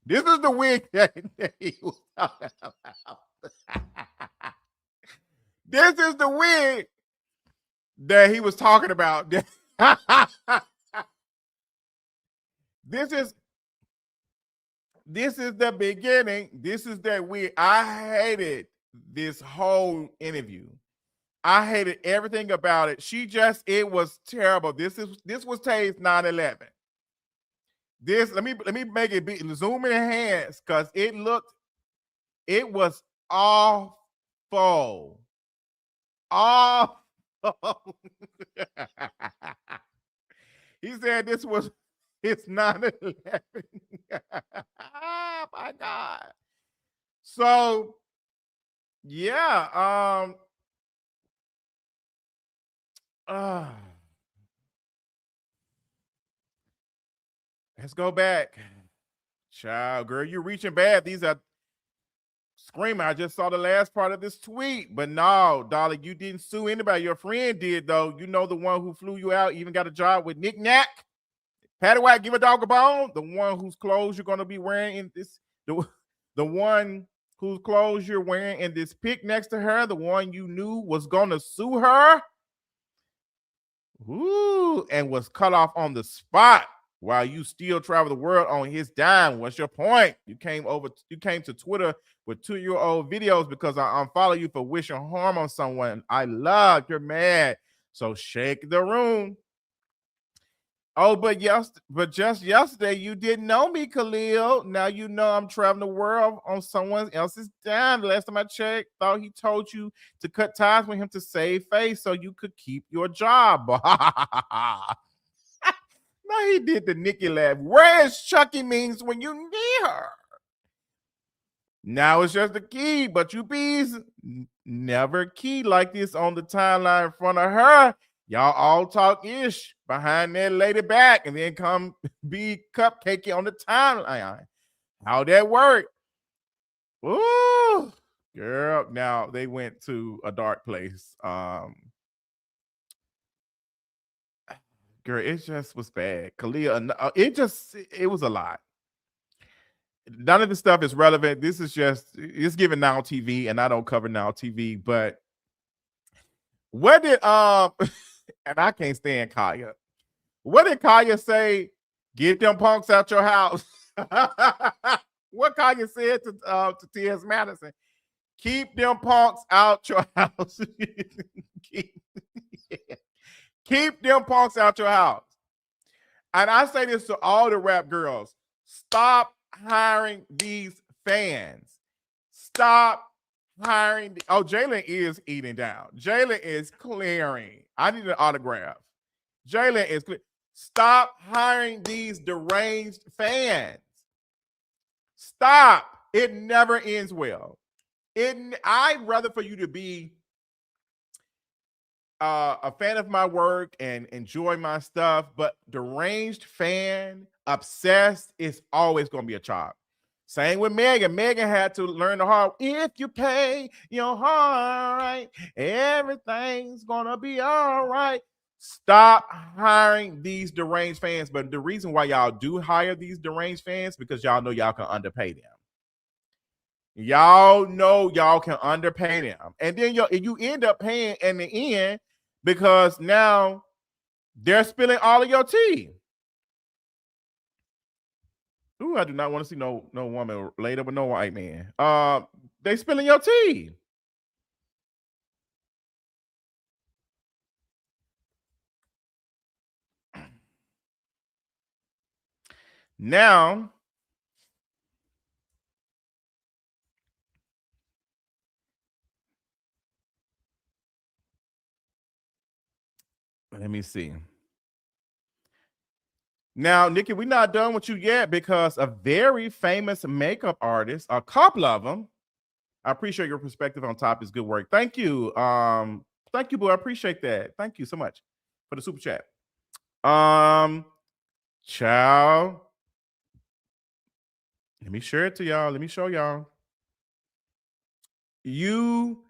This is the wig that he was talking about. This is the wig that he was talking about. This is the beginning. This is that wig. I hated this whole interview. I hated everything about it. It was terrible. This was Tay's 9/11. This, let me make it big, zoom in hands, because it was awful. Awful. He said this was his 9/11. Oh my God. So yeah, let's go back. Child, girl, you're reaching bad. These are screaming. I just saw the last part of this tweet. But no, Dolly, you didn't sue anybody. Your friend did, though. You know, the one who flew you out, even got a job with Nick Nack. Patty White, give a dog a bone. The one whose clothes you're going to be wearing in this. The one whose clothes you're wearing in this pic next to her. The one you knew was going to sue her. Ooh, and was cut off on the spot while you still travel the world on his dime. What's your point? You came to Twitter with 2-year-old videos because I unfollow you for wishing harm on someone I love. You're mad. So shake the room. Oh, but just yesterday you didn't know me, Khalil. Now you know I'm traveling the world on someone else's dime. The last time I checked, thought he told you to cut ties with him to save face so you could keep your job. Now he did the Nicki laugh. Where is Chucky means when you need her? Now it's just a key, but you bees never key like this on the timeline in front of her. Y'all all talk ish behind that lady back and then come be cupcakey on the timeline. How that work? Ooh, girl. Now they went to a dark place. girl, it just was bad. Khalil, it was a lot. None of the stuff is relevant. This is it's giving Now TV, and I don't cover Now TV. But what did and I can't stand Kaya. What did Kaya say? Get them punks out your house. What Kaya said to T.S. Madison? Keep them punks out your house. Keep them punks out your house. And I say this to all the rap girls. Stop hiring these fans. Stop hiring. Oh, Jalen is eating down. Jalen is clearing. I need an autograph. Jalen is clear. Stop hiring these deranged fans. Stop. It never ends well. I'd rather for you to be a fan of my work and enjoy my stuff, but deranged fan, obsessed, is always going to be a chop. Same with Megan. Megan had to learn the hard. If you pay your heart right, everything's going to be all right. Stop hiring these deranged fans. But the reason why y'all do hire these deranged fans, because y'all know y'all can underpay them. Y'all know y'all can underpay them. And then you end up paying in the end because now they're spilling all of your tea. Ooh, I do not want to see no woman laid up with no white man. They spilling your tea. Now, let me see. Now, Nicki, we're not done with you yet because a very famous makeup artist, a couple of them, I appreciate your perspective on top is good work. Thank you. Thank you, boy. I appreciate that. Thank you so much for the super chat. Child. Let me share it to y'all. Let me show y'all. You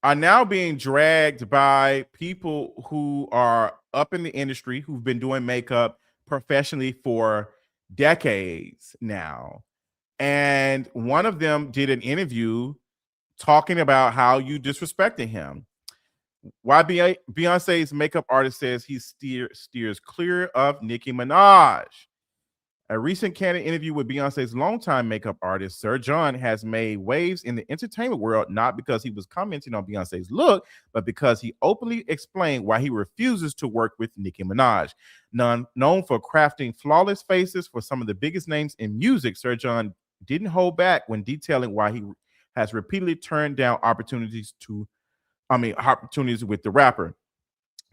are now being dragged by people who are up in the industry, who've been doing makeup professionally for decades now. And one of them did an interview talking about how you disrespected him. Why Beyonce's makeup artist says he steers clear of Nicki Minaj. A recent candid interview with Beyonce's longtime makeup artist, Sir John, has made waves in the entertainment world, not because he was commenting on Beyonce's look, but because he openly explained why he refuses to work with Nicki Minaj. Known for crafting flawless faces for some of the biggest names in music, Sir John didn't hold back when detailing why he has repeatedly turned down opportunities with the rapper.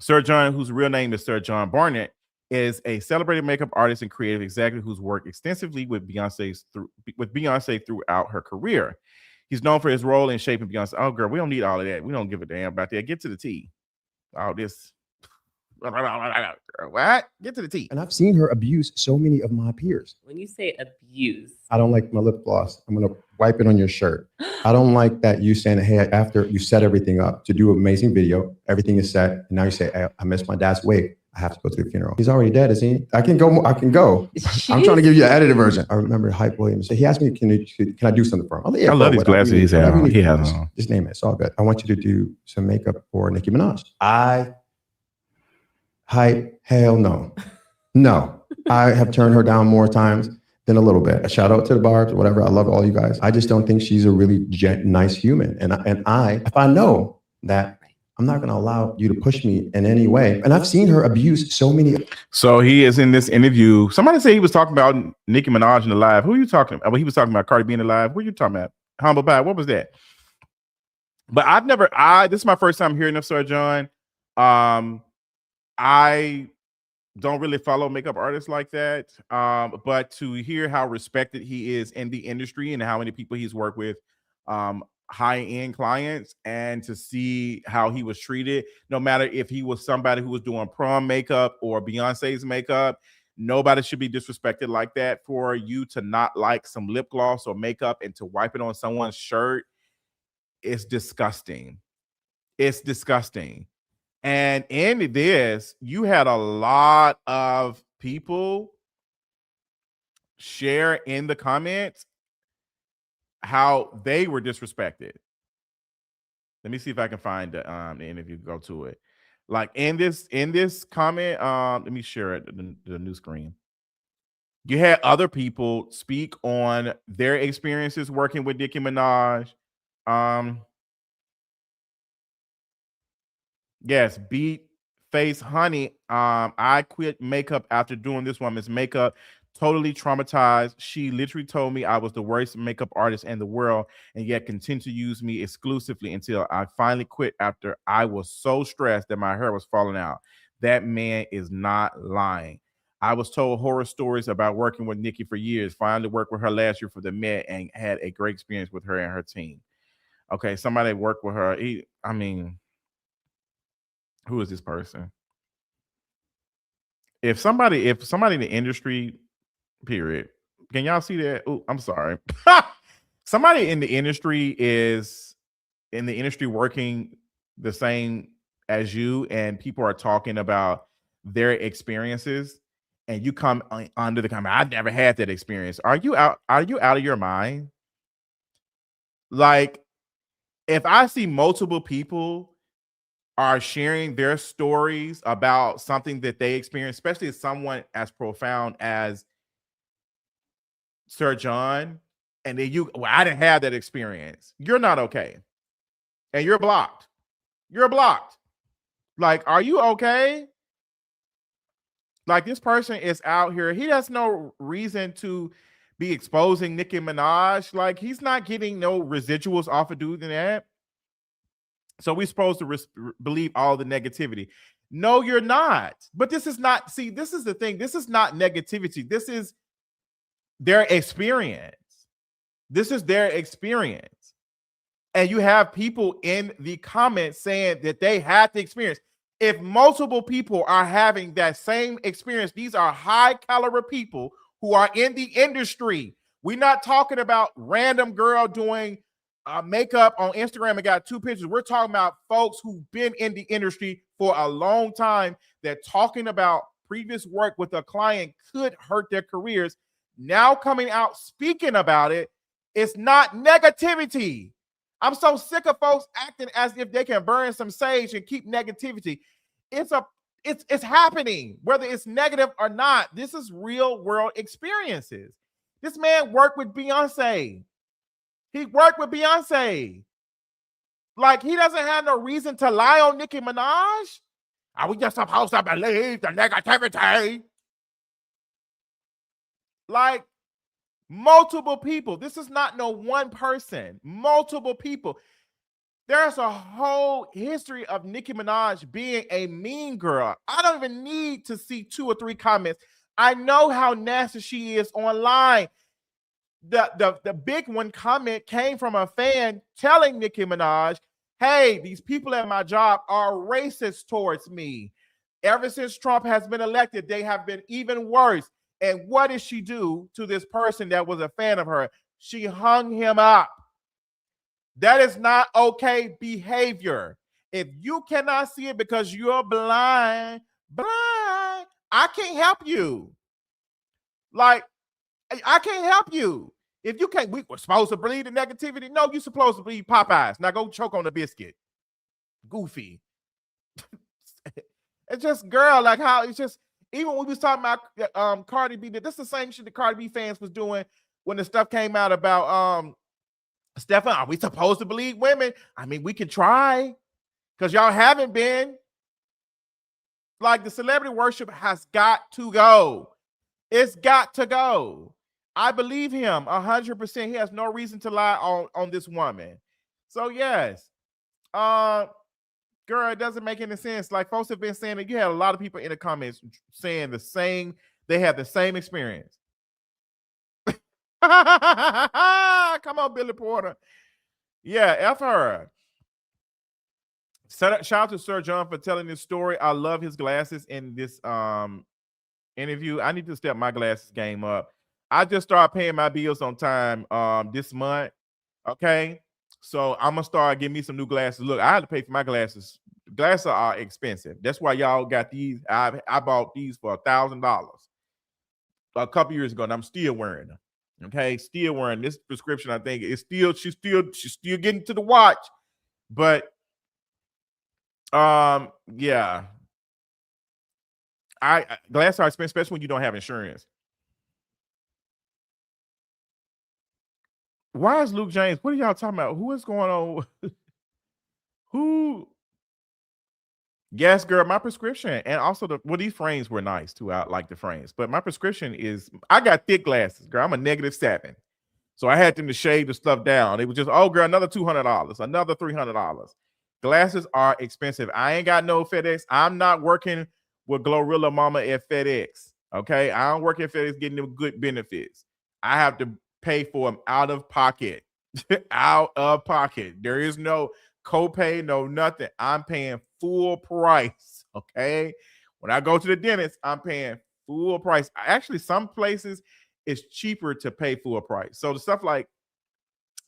Sir John, whose real name is Sir John Barnett, is a celebrated makeup artist and creative executive who's worked extensively with Beyonce throughout her career. He's known for his role in shaping Beyonce. Oh, girl, we don't need all of that. We don't give a damn about that. Get to the tea. All this. What? Get to the tea. And I've seen her abuse so many of my peers. When you say abuse, I don't like my lip gloss. I'm going to wipe it on your shirt. I don't like that you saying, hey, after you set everything up to do an amazing video, everything is set. And now you say, hey, I missed my dad's wig. I have to go to the funeral. He's already dead, isn't he? I can go. I'm trying to give you an edited version. I remember Hype Williams. He asked me, can I do something for him? I love these glasses he has on. Just name it. It's all good. I want you to do some makeup for Nicki Minaj. Hell no. No. I have turned her down more times than a little bit. A shout out to the Barbs, whatever. I love all you guys. I just don't think she's a really nice human. And if I know that, I'm not going to allow you to push me in any way. And I've seen her abuse so many. So he is in this interview. Somebody said he was talking about Nicki Minaj in the live. Who are you talking about? Well, he was talking about Cardi B in the live. Who are you talking about? Humble Pie. What was that? But this is my first time hearing of Sir John. I don't really follow makeup artists like that. But to hear how respected he is in the industry and how many people he's worked with, high-end clients, and to see how he was treated, no matter if he was somebody who was doing prom makeup or Beyonce's makeup, nobody should be disrespected like that. For you to not like some lip gloss or makeup and to wipe it on someone's shirt, it's disgusting. It's disgusting. And in this, you had a lot of people share in the comments how they were disrespected. Let me see if I can find the interview. Go to it. Like in this comment, let me share it the new screen. You had other people speak on their experiences working with Nicki Minaj. Yes, beat face honey. I quit makeup after doing this woman's makeup. Totally traumatized. She literally told me I was the worst makeup artist in the world, and yet continued to use me exclusively until I finally quit after I was so stressed that my hair was falling out. That man is not lying. I was told horror stories about working with Nicki for years. Finally worked with her last year for the Met and had a great experience with her and her team. Okay, somebody worked with her. Who is this person? If somebody in the industry, period, can y'all see that? Oh, I'm sorry. Somebody in the industry is in the industry working the same as you, and people are talking about their experiences, and you come under the comment, I've never had that experience. Are you out of your mind? Like, if I see multiple people are sharing their stories about something that they experienced, especially as someone as profound as Sir John, and then I didn't have that experience. You're not okay. And you're blocked. You're blocked. Like, are you okay? Like, this person is out here. He has no reason to be exposing Nicki Minaj. Like, he's not getting no residuals off of doing that. So we're supposed to believe all the negativity. No, you're not. But this is not, see, this is the thing. This is not negativity. This is their experience. This is their experience. And you have people in the comments saying that they had the experience. If multiple people are having that same experience, these are high caliber people who are in the industry. We're not talking about random girl doing makeup on Instagram and got 2 pictures. We're talking about folks who've been in the industry for a long time that talking about previous work with a client could hurt their careers. Now coming out speaking about it, it's not negativity. I'm so sick of folks acting as if they can burn some sage and keep negativity. It's happening, whether it's negative or not. This is real world experiences. This man worked with Beyonce. He worked with Beyonce. Like, he doesn't have no reason to lie on Nicki Minaj. Are we just supposed to believe the negativity? Like, multiple people. This is not no one person. Multiple people. There's a whole history of Nicki Minaj being a mean girl. I don't even need to see 2 or 3 comments. I know how nasty she is online. The big one comment came from a fan telling Nicki Minaj, hey, these people at my job are racist towards me. Ever since Trump has been elected, they have been even worse. And what did she do to this person that was a fan of her? She hung him up. That is not okay behavior. If you cannot see it because you're blind, I can't help you. Like, I can't help you. If you can't, we're supposed to believe the negativity. No, you're supposed to believe Popeyes. Now go choke on the biscuit. Goofy. It's just, girl, like how it's just, even when we was talking about Cardi B, that's the same shit the Cardi B fans was doing when the stuff came out about Stefon, are we supposed to believe women? I mean, we can try, because y'all haven't been. Like, the celebrity worship has got to go. It's got to go. I believe him 100%. He has no reason to lie on this woman. So yes, girl, it doesn't make any sense. Like, folks have been saying that. You had a lot of people in the comments saying the same. They have the same experience. Come on, Billy Porter. Yeah, F her. Shout out to Sir John for telling this story. I love his glasses in this interview. I need to step my glasses game up. I just started paying my bills on time this month. Okay. So I'm gonna start getting me some new glasses. Look, I had to pay for my glasses. Glasses are expensive. That's why y'all got these. I bought these for $1,000 a couple years ago, and I'm still wearing them. Okay, still wearing this prescription. I think it's still she's still getting to the watch, but yeah, glasses are expensive, especially when you don't have insurance. Why is Luke James? What are y'all talking about? Who is going on? Who? Yes, girl, my prescription, and also these frames were nice too. I like the frames, but my prescription is I got thick glasses, girl. I'm a -7, so I had them to shave the stuff down. It was just, oh, girl, another $200, another $300. Glasses are expensive. I ain't got no FedEx. I'm not working with Glorilla Mama at FedEx. Okay, I don't work at FedEx getting them good benefits. I have to pay for them out of pocket. Out of pocket. There is no copay, no nothing. I'm paying full price. Okay. When I go to the dentist, I'm paying full price. Actually, some places it's cheaper to pay full price. So the stuff like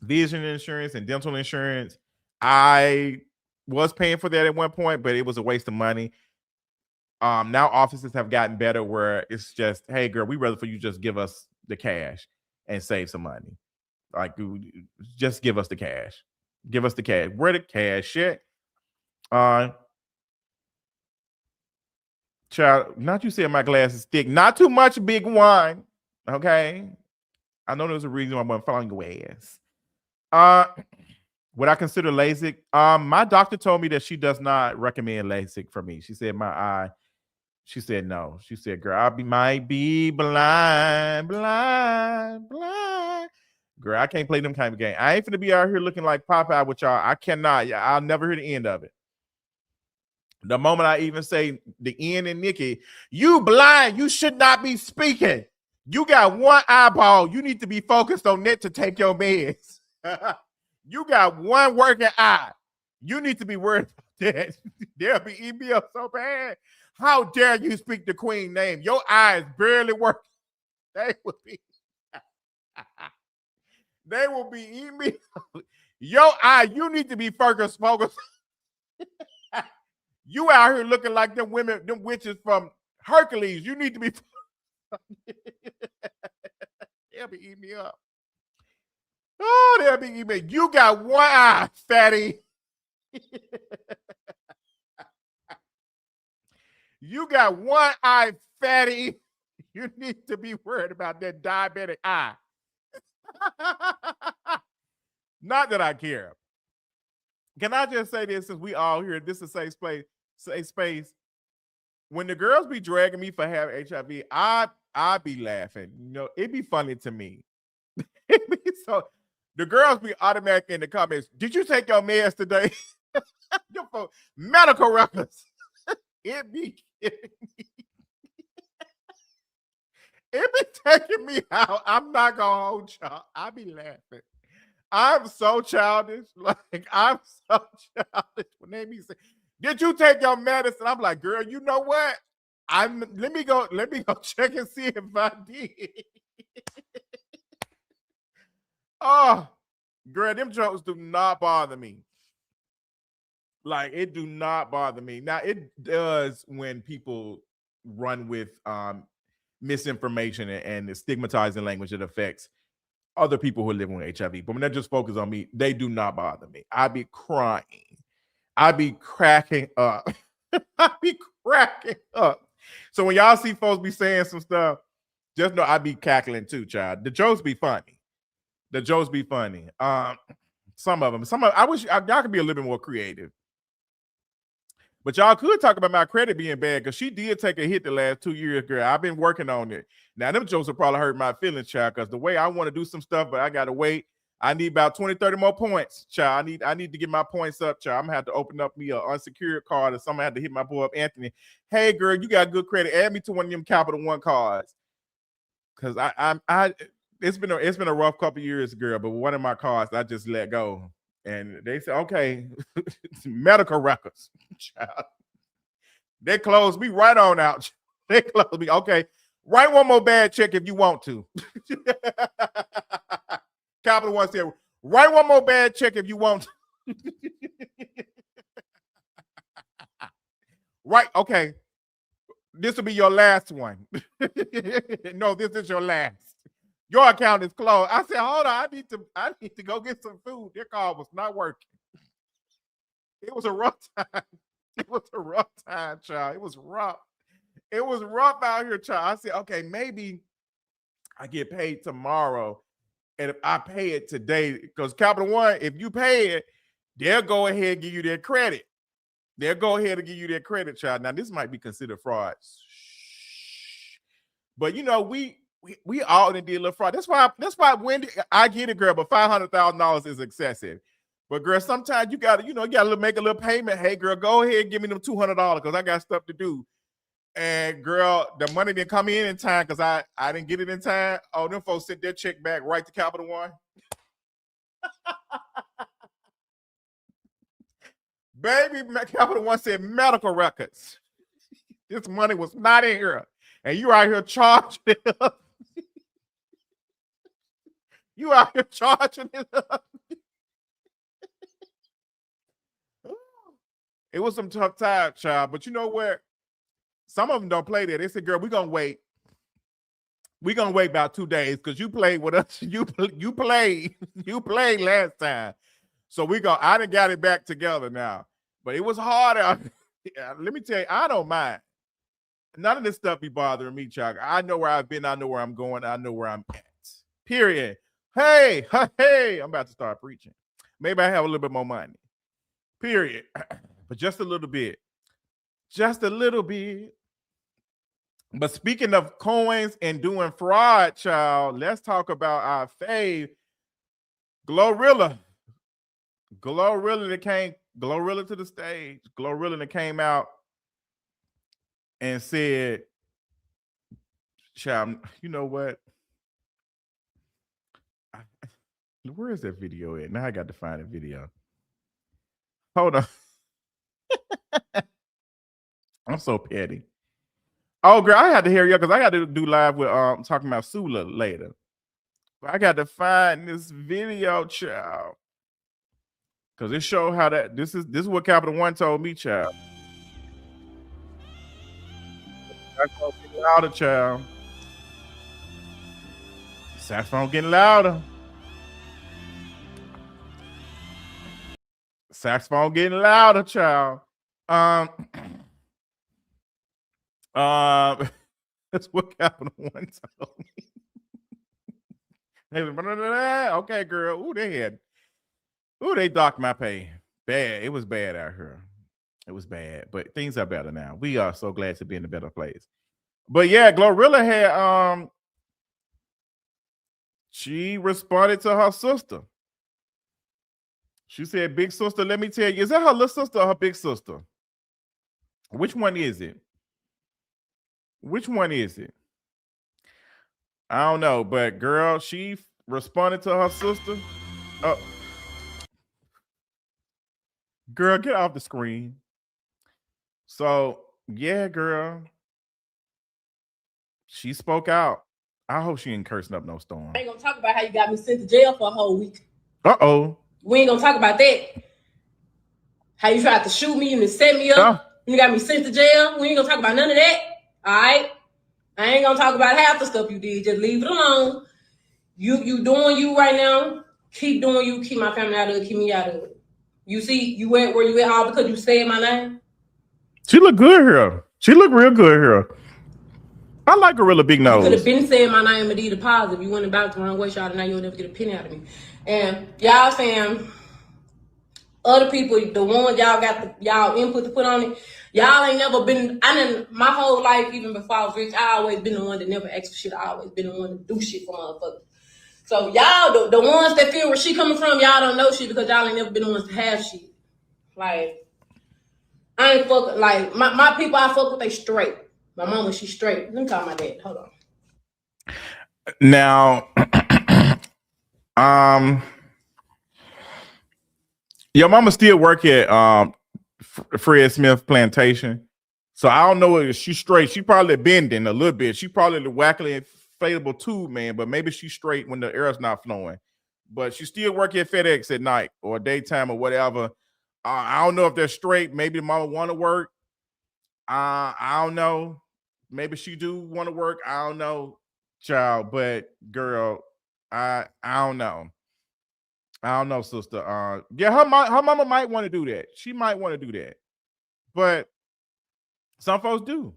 vision insurance and dental insurance, I was paying for that at one point, but it was a waste of money. Now offices have gotten better where it's just, hey girl, we rather for you just give us the cash and save some money. Like, just give us the cash. Give us the cash. Where the cash at? Child, not you said my glass is thick. Not too much big wine. Okay. I know there's a reason why I'm following your ass. Would I consider LASIK? My doctor told me that she does not recommend LASIK for me. She said my eye. She said no. She said, girl, might be blind. Girl, I can't play them kind of game. I ain't finna be out here looking like Popeye with y'all. I cannot. I'll never hear the end of it. The moment I even say the end in Nicki, you blind. You should not be speaking. You got one eyeball. You need to be focused on it to take your meds. You got one working eye. You need to be worried about that. They'll be eating me up so bad. How dare you speak the queen name? Your eyes barely work. They will be eating me. Your eye, you need to be focused. You out here looking like them women, them witches from Hercules. You need to be. They'll be eating me up. Oh, they'll be eating me. You got one eye, fatty. You got one eye, fatty. You need to be worried about that diabetic eye. Not that I care. Can I just say this, since we all here, this is a safe space. When the girls be dragging me for having HIV, I be laughing. You know, it be funny to me. So the girls be automatic in the comments. Did you take your meds today? Medical records. It be kidding me. It be taking me out. I'm not gonna hold y'all. I be laughing. I'm so childish. Like, I'm so childish. When they be saying, did you take your medicine? I'm like, girl, you know what? Let me go check and see if I did. Oh, girl, them jokes do not bother me. Like, it do not bother me. Now, it does when people run with misinformation and the stigmatizing language that affects other people who are living with HIV. But when they just focus on me, they do not bother me. I be crying. I be cracking up. I be cracking up. So when y'all see folks be saying some stuff, just know I be cackling too, child. The jokes be funny. The jokes be funny. Some of them. I wish y'all could be a little bit more creative. But y'all could talk about my credit being bad, because she did take a hit the last 2 years, girl. I've been working on it. Now, them jokes will probably hurt my feelings, child, because the way I want to do some stuff, but I got to wait. I need about 20, 30 more points, child. I need to get my points up, child. I'm going to have to open up me an unsecured card, or somebody have to hit my boy up, Anthony. Hey, girl, you got good credit. Add me to one of them Capital One cards. Because it's been a rough couple years, girl, but one of my cards I just let go. And they said, okay, medical records. Child. They closed me right on out. They closed me. Okay, write one more bad check if you want to. Capital One said, Write one more bad check if you want. Right, okay. This will be your last one. No, this is your last. Your account is closed. I said, hold on, I need to go get some food. Their call was not working. It was a rough time. It was a rough time, child. It was rough. It was rough out here, child. I said, okay, maybe I get paid tomorrow. And if I pay it today, because Capital One, if you pay it, they'll go ahead and give you their credit. They'll go ahead and give you their credit, child. Now, this might be considered fraud. But you know, we all did a little fraud. That's why Wendy, I get it, girl, but $500,000 is excessive. But girl, sometimes you gotta make a little payment. Hey, girl, go ahead and give me them $200 because I got stuff to do. And girl, the money didn't come in time because I didn't get it in time. Oh, them folks sent their check back right to Capital One. Baby, Capital One said medical records. This money was not in here. And you out here charging it up. You out here charging it up. It was some tough time, child. But you know what? Some of them don't play there. They said, girl, we're going to wait. We're going to wait about 2 days because you played with us. You played last time. So I done got it back together now. But it was hard out. Let me tell you, I don't mind. None of this stuff be bothering me, child. I know where I've been. I know where I'm going. I know where I'm at. Period. Hey, I'm about to start preaching. Maybe I have a little bit more money. Period. But just a little bit. Just a little bit. But speaking of coins and doing fraud, child, let's talk about our fave, Glorilla. Glorilla to the stage. Glorilla that came out and said, child, you know what? Where is that video at? Now I got to find a video. Hold on. I'm so petty. Oh, girl, I had to hear you because I got to do live with talking about Sula later. But I got to find this video, child. Because it showed how this is what Capital One told me, child. Saxophone getting louder, child. Saxophone getting louder. Saxophone getting louder, child. That's what Capital One told me. Okay, girl. They docked my pay. Bad. It was bad out here. It was bad, but things are better now. We are so glad to be in a better place. But yeah, Glorilla had she responded to her sister. She said, "Big sister, let me tell you, is that her little sister or her big sister? Which one is it? Which one is it? I don't know, but girl, she responded to her sister. Oh, girl, get off the screen." So yeah, girl, she spoke out. I hope she ain't cursing up no storm. I ain't gonna talk about how you got me sent to jail for a whole week. We ain't gonna talk about that. How you tried to shoot me and set me up. You got me sent to jail. We ain't gonna talk about none of that. All right. I ain't gonna talk about half the stuff you did. Just leave it alone. You doing you right now. Keep doing you. Keep my family out of it. Keep me out of it. You see, you went where you at all because you said my name. She look good here. She look real good here. I like Gorilla Big Nose. You could have been saying my name and did a positive. You went about the wrong way, y'all, and now you'll never get a penny out of me. And y'all saying other people, the ones y'all got y'all input to put on it, y'all ain't never been. My whole life, even before I was rich, I always been the one that never asked for shit. I always been the one to do shit for motherfuckers. So y'all, the ones that feel where she coming from, y'all don't know shit because y'all ain't never been the ones to have shit. Like, I ain't fucking, like, my people I fuck with, they straight. My mama, she straight. Let me call my dad. Hold on. Now, your mama still work at Fred Smith Plantation. So I don't know if she's straight. She probably bending a little bit. She probably the wackily inflatable tube, man, but maybe she's straight when the air's not flowing. but she still work at FedEx at night or daytime or whatever. I don't know if they're straight. Maybe the mama want to work. I don't know. Maybe she do want to work. I don't know, child. But girl, I don't know. I don't know, sister. Yeah, her mama might want to do that. She might want to do that. But some folks do.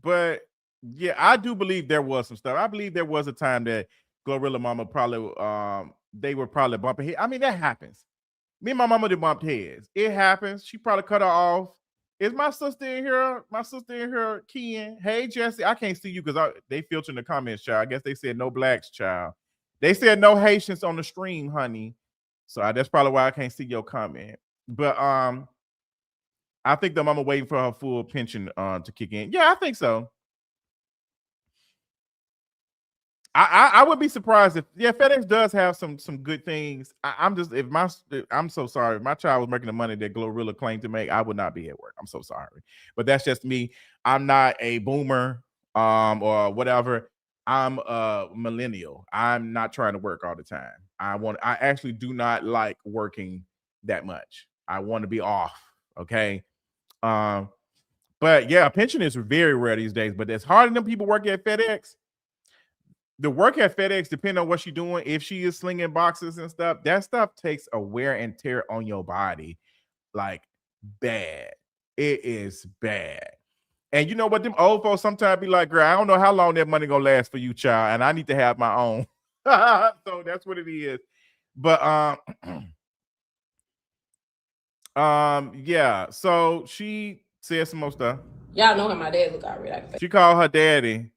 But yeah, I do believe there was some stuff. I believe there was a time that Glorilla mama probably they were probably bumping heads. I mean, that happens. Me and my mama did bump heads. It happens. She probably cut her off. Is my sister in here? My sister in here, Kian. Hey, Jesse. I can't see you because they filtered in the comments, child. I guess they said no blacks, child. They said no Haitians on the stream, honey. So that's probably why I can't see your comment. But I think the mama waiting for her full pension to kick in. Yeah, I think so. I would be surprised if FedEx does have some good things. I'm so sorry. If my child was making the money that Glorilla claimed to make, I would not be at work. I'm so sorry. But that's just me. I'm not a boomer or whatever. I'm a millennial. I'm not trying to work all the time. I actually do not like working that much. I want to be off. Okay. But yeah, pension is very rare these days, but it's harder than people working at FedEx. The work at FedEx, depending on what she's doing, if she is slinging boxes and stuff, that stuff takes a wear and tear on your body like bad. It is bad. And you know what? Them old folks sometimes be like, girl, I don't know how long that money gonna last for you, child, and I need to have my own. So that's what it is. But yeah, so she said some more stuff. Y'all know how my dad look already. She called her daddy.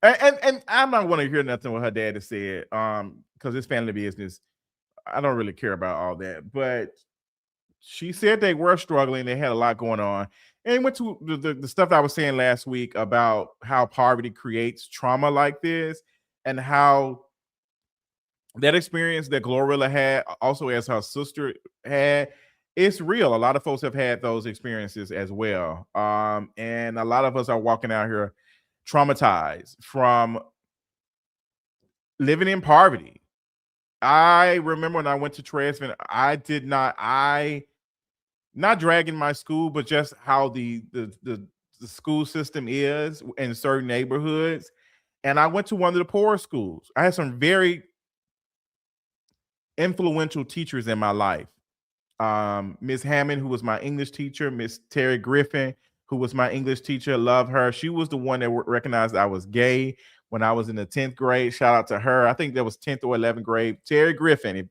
And I'm not want to hear nothing what her daddy said, because it's family business. I don't really care about all that. But she said they were struggling. They had a lot going on. And went to the stuff that I was saying last week about how poverty creates trauma like this and how that experience that Glorilla had, also as her sister had, it's real. A lot of folks have had those experiences as well. And a lot of us are walking out here traumatized from living in poverty. I remember when I went to Transvent, not dragging my school, but just how the school system is in certain neighborhoods. And I went to one of the poor schools. I had some very influential teachers in my life. Miss Hammond, who was my English teacher, Miss Terry Griffin, who was my English teacher, love her. She was the one that recognized I was gay when I was in the 10th grade. Shout out to her. I think that was 10th or 11th grade. Terry Griffin.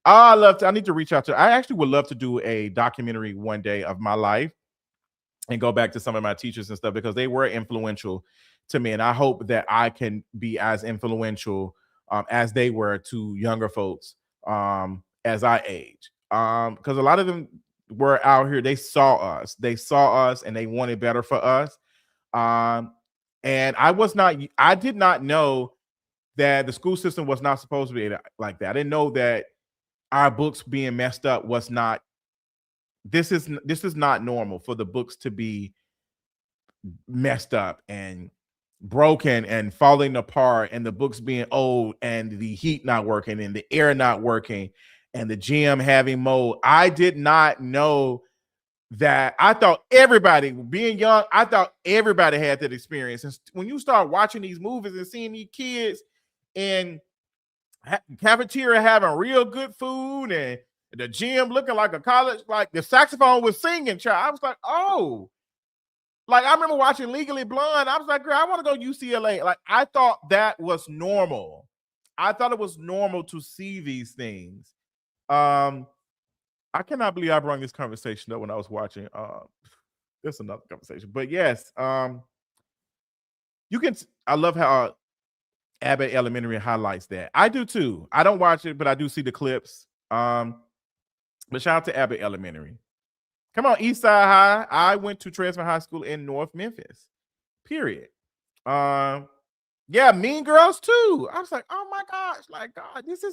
I need to reach out to her. I actually would love to do a documentary one day of my life and go back to some of my teachers and stuff because they were influential to me. And I hope that I can be as influential as they were to younger folks as I age. Because a lot of them were out here, they saw us and they wanted better for us. And I did not know that the school system was not supposed to be like that. I didn't know that our books being messed up was not, this is not normal for the books to be messed up and broken and falling apart and the books being old and the heat not working and the air not working and the gym having mold. I did not know that. I thought everybody, being young, I thought everybody had that experience. And when you start watching these movies and seeing these kids in cafeteria having real good food and the gym looking like a college, like the saxophone was singing, child, I was like, oh. Like, I remember watching Legally Blonde. I was like, girl, I want to go UCLA. Like, I thought that was normal. I thought it was normal to see these things. I cannot believe I brought this conversation up when I was watching. There's another conversation. But yes, I love how Abbott Elementary highlights that. I do too. I don't watch it, but I do see the clips. But shout out to Abbott Elementary. Come on, Eastside High. I went to Transfer High School in North Memphis. Period. Yeah, Mean Girls too. I was like, oh my gosh, like God, this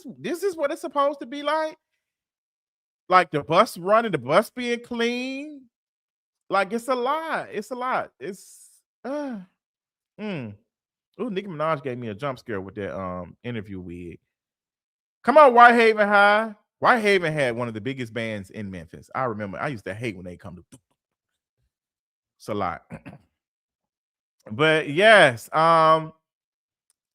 is what it's supposed to be like. Like the bus running, the bus being clean. Like it's a lot. It's a lot. It's Oh, Nicki Minaj gave me a jump scare with that interview wig. Come on, Whitehaven High. Whitehaven had one of the biggest bands in Memphis. I remember. I used to hate when they come to. It's a lot. But yes, I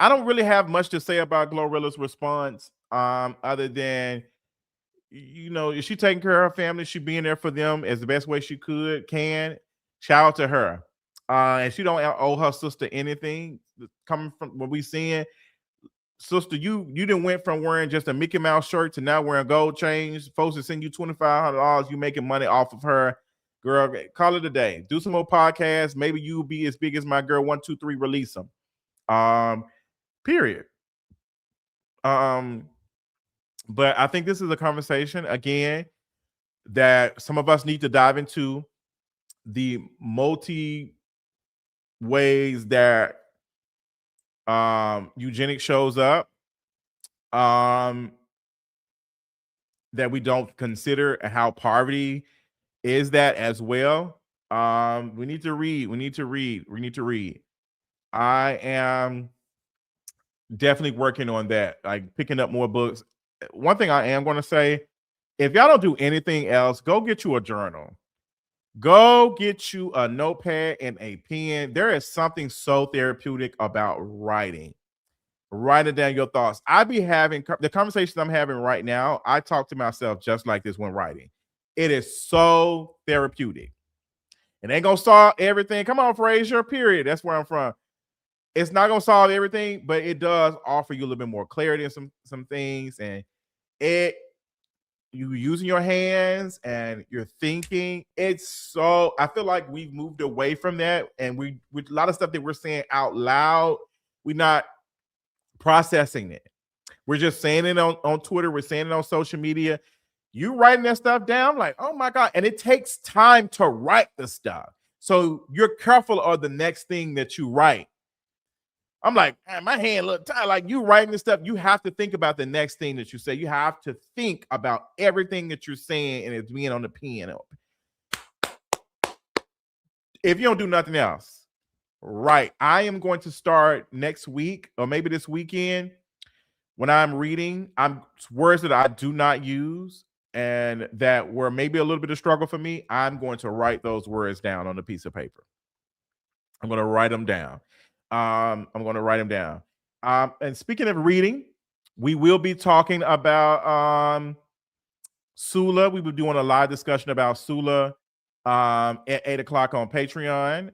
don't really have much to say about Glorilla's response, other than, you know, is she taking care of her family? She being there for them as the best way she can. Shout out to her. And she don't owe her sister anything. Coming from what we seeing, sister, you didn't went from wearing just a Mickey Mouse shirt to now wearing gold chains. Folks are sending you $2,500. You making money off of her. Girl, call it a day. Do some more podcasts. Maybe you'll be as big as my girl. 1, 2, 3, release them. Period. But I think this is a conversation again that some of us need to dive into, the multi ways that eugenics shows up, that we don't consider, and how poverty is that as well. We need to read. I am definitely working on that, like picking up more books. One thing I am going to say, if y'all don't do anything else, go get you a journal. Go get you a notepad and a pen. There is something so therapeutic about writing. Writing down your thoughts. I be having the conversations I'm having right now. I talk to myself just like this when writing. It is so therapeutic. It ain't gonna solve everything. Come on, Frazier. Period. That's where I'm from. It's not gonna solve everything, but it does offer you a little bit more clarity in some things, and you using your hands and you're thinking. It's so, I feel like we've moved away from that, and with a lot of stuff that we're saying out loud, we're not processing it. We're just saying it on Twitter. We're saying it on social media. You writing that stuff down, like, oh my God. And it takes time to write the stuff. So you're careful of the next thing that you write. I'm like, man, my hand look tired. Like, you writing this stuff, you have to think about the next thing that you say. You have to think about everything that you're saying, and it's being on the pen. If you don't do nothing else, right? I am going to start next week, or maybe this weekend, when I'm reading, words that I do not use and that were maybe a little bit of struggle for me, I'm going to write those words down on a piece of paper. I'm going to write them down. And speaking of reading, we will be talking about Sula. We will be doing a live discussion about Sula at 8 o'clock on Patreon.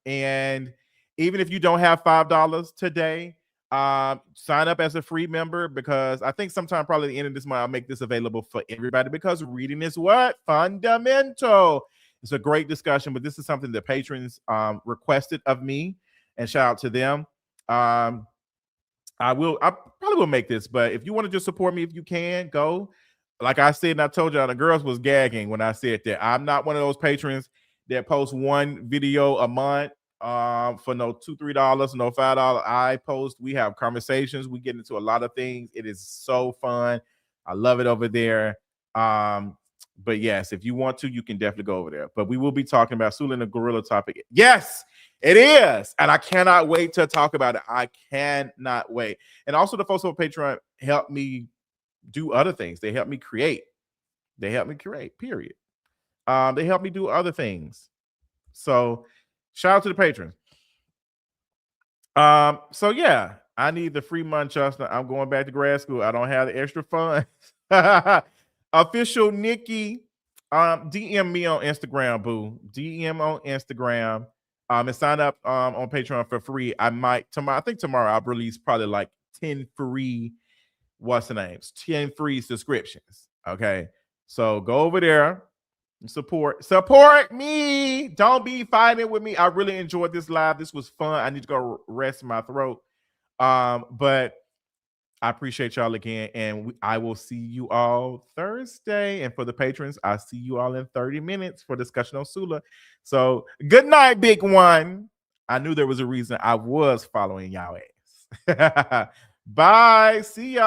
And even if you don't have $5 today, sign up as a free member, because I think sometime probably at the end of this month I'll make this available for everybody, because reading is what? Fundamental. It's a great discussion, but this is something that patrons requested of me, and shout out to them. I probably will make this, but if you want to just support me, if you can, go. Like I said, and I told y'all, the girls was gagging when I said that. I'm not one of those patrons that post one video a month for no $2, $3, no $5. I post, we have conversations, we get into a lot of things. It is so fun. I love it over there. But yes, if you want to, you can definitely go over there. But we will be talking about Sula and the Glorilla topic. Yes, it is. And I cannot wait to talk about it. I cannot wait. And also the folks on Patreon help me do other things. They help me create. Period. They help me do other things. So shout out to the patrons. So yeah, I need the free month, Justin. I'm going back to grad school. I don't have the extra funds. Official Nicki, DM me on Instagram, boo. DM on Instagram. And sign up on Patreon for free. I think tomorrow I'll release probably like 10 free, 10 free subscriptions. Okay. So go over there and support me. Don't be fighting with me. I really enjoyed this live. This was fun. I need to go rest my throat. But I appreciate y'all again, and I will see you all Thursday. And for the patrons, I'll see you all in 30 minutes for discussion on Sula. So good night, big one. I knew there was a reason I was following y'all ass. Bye. See y'all.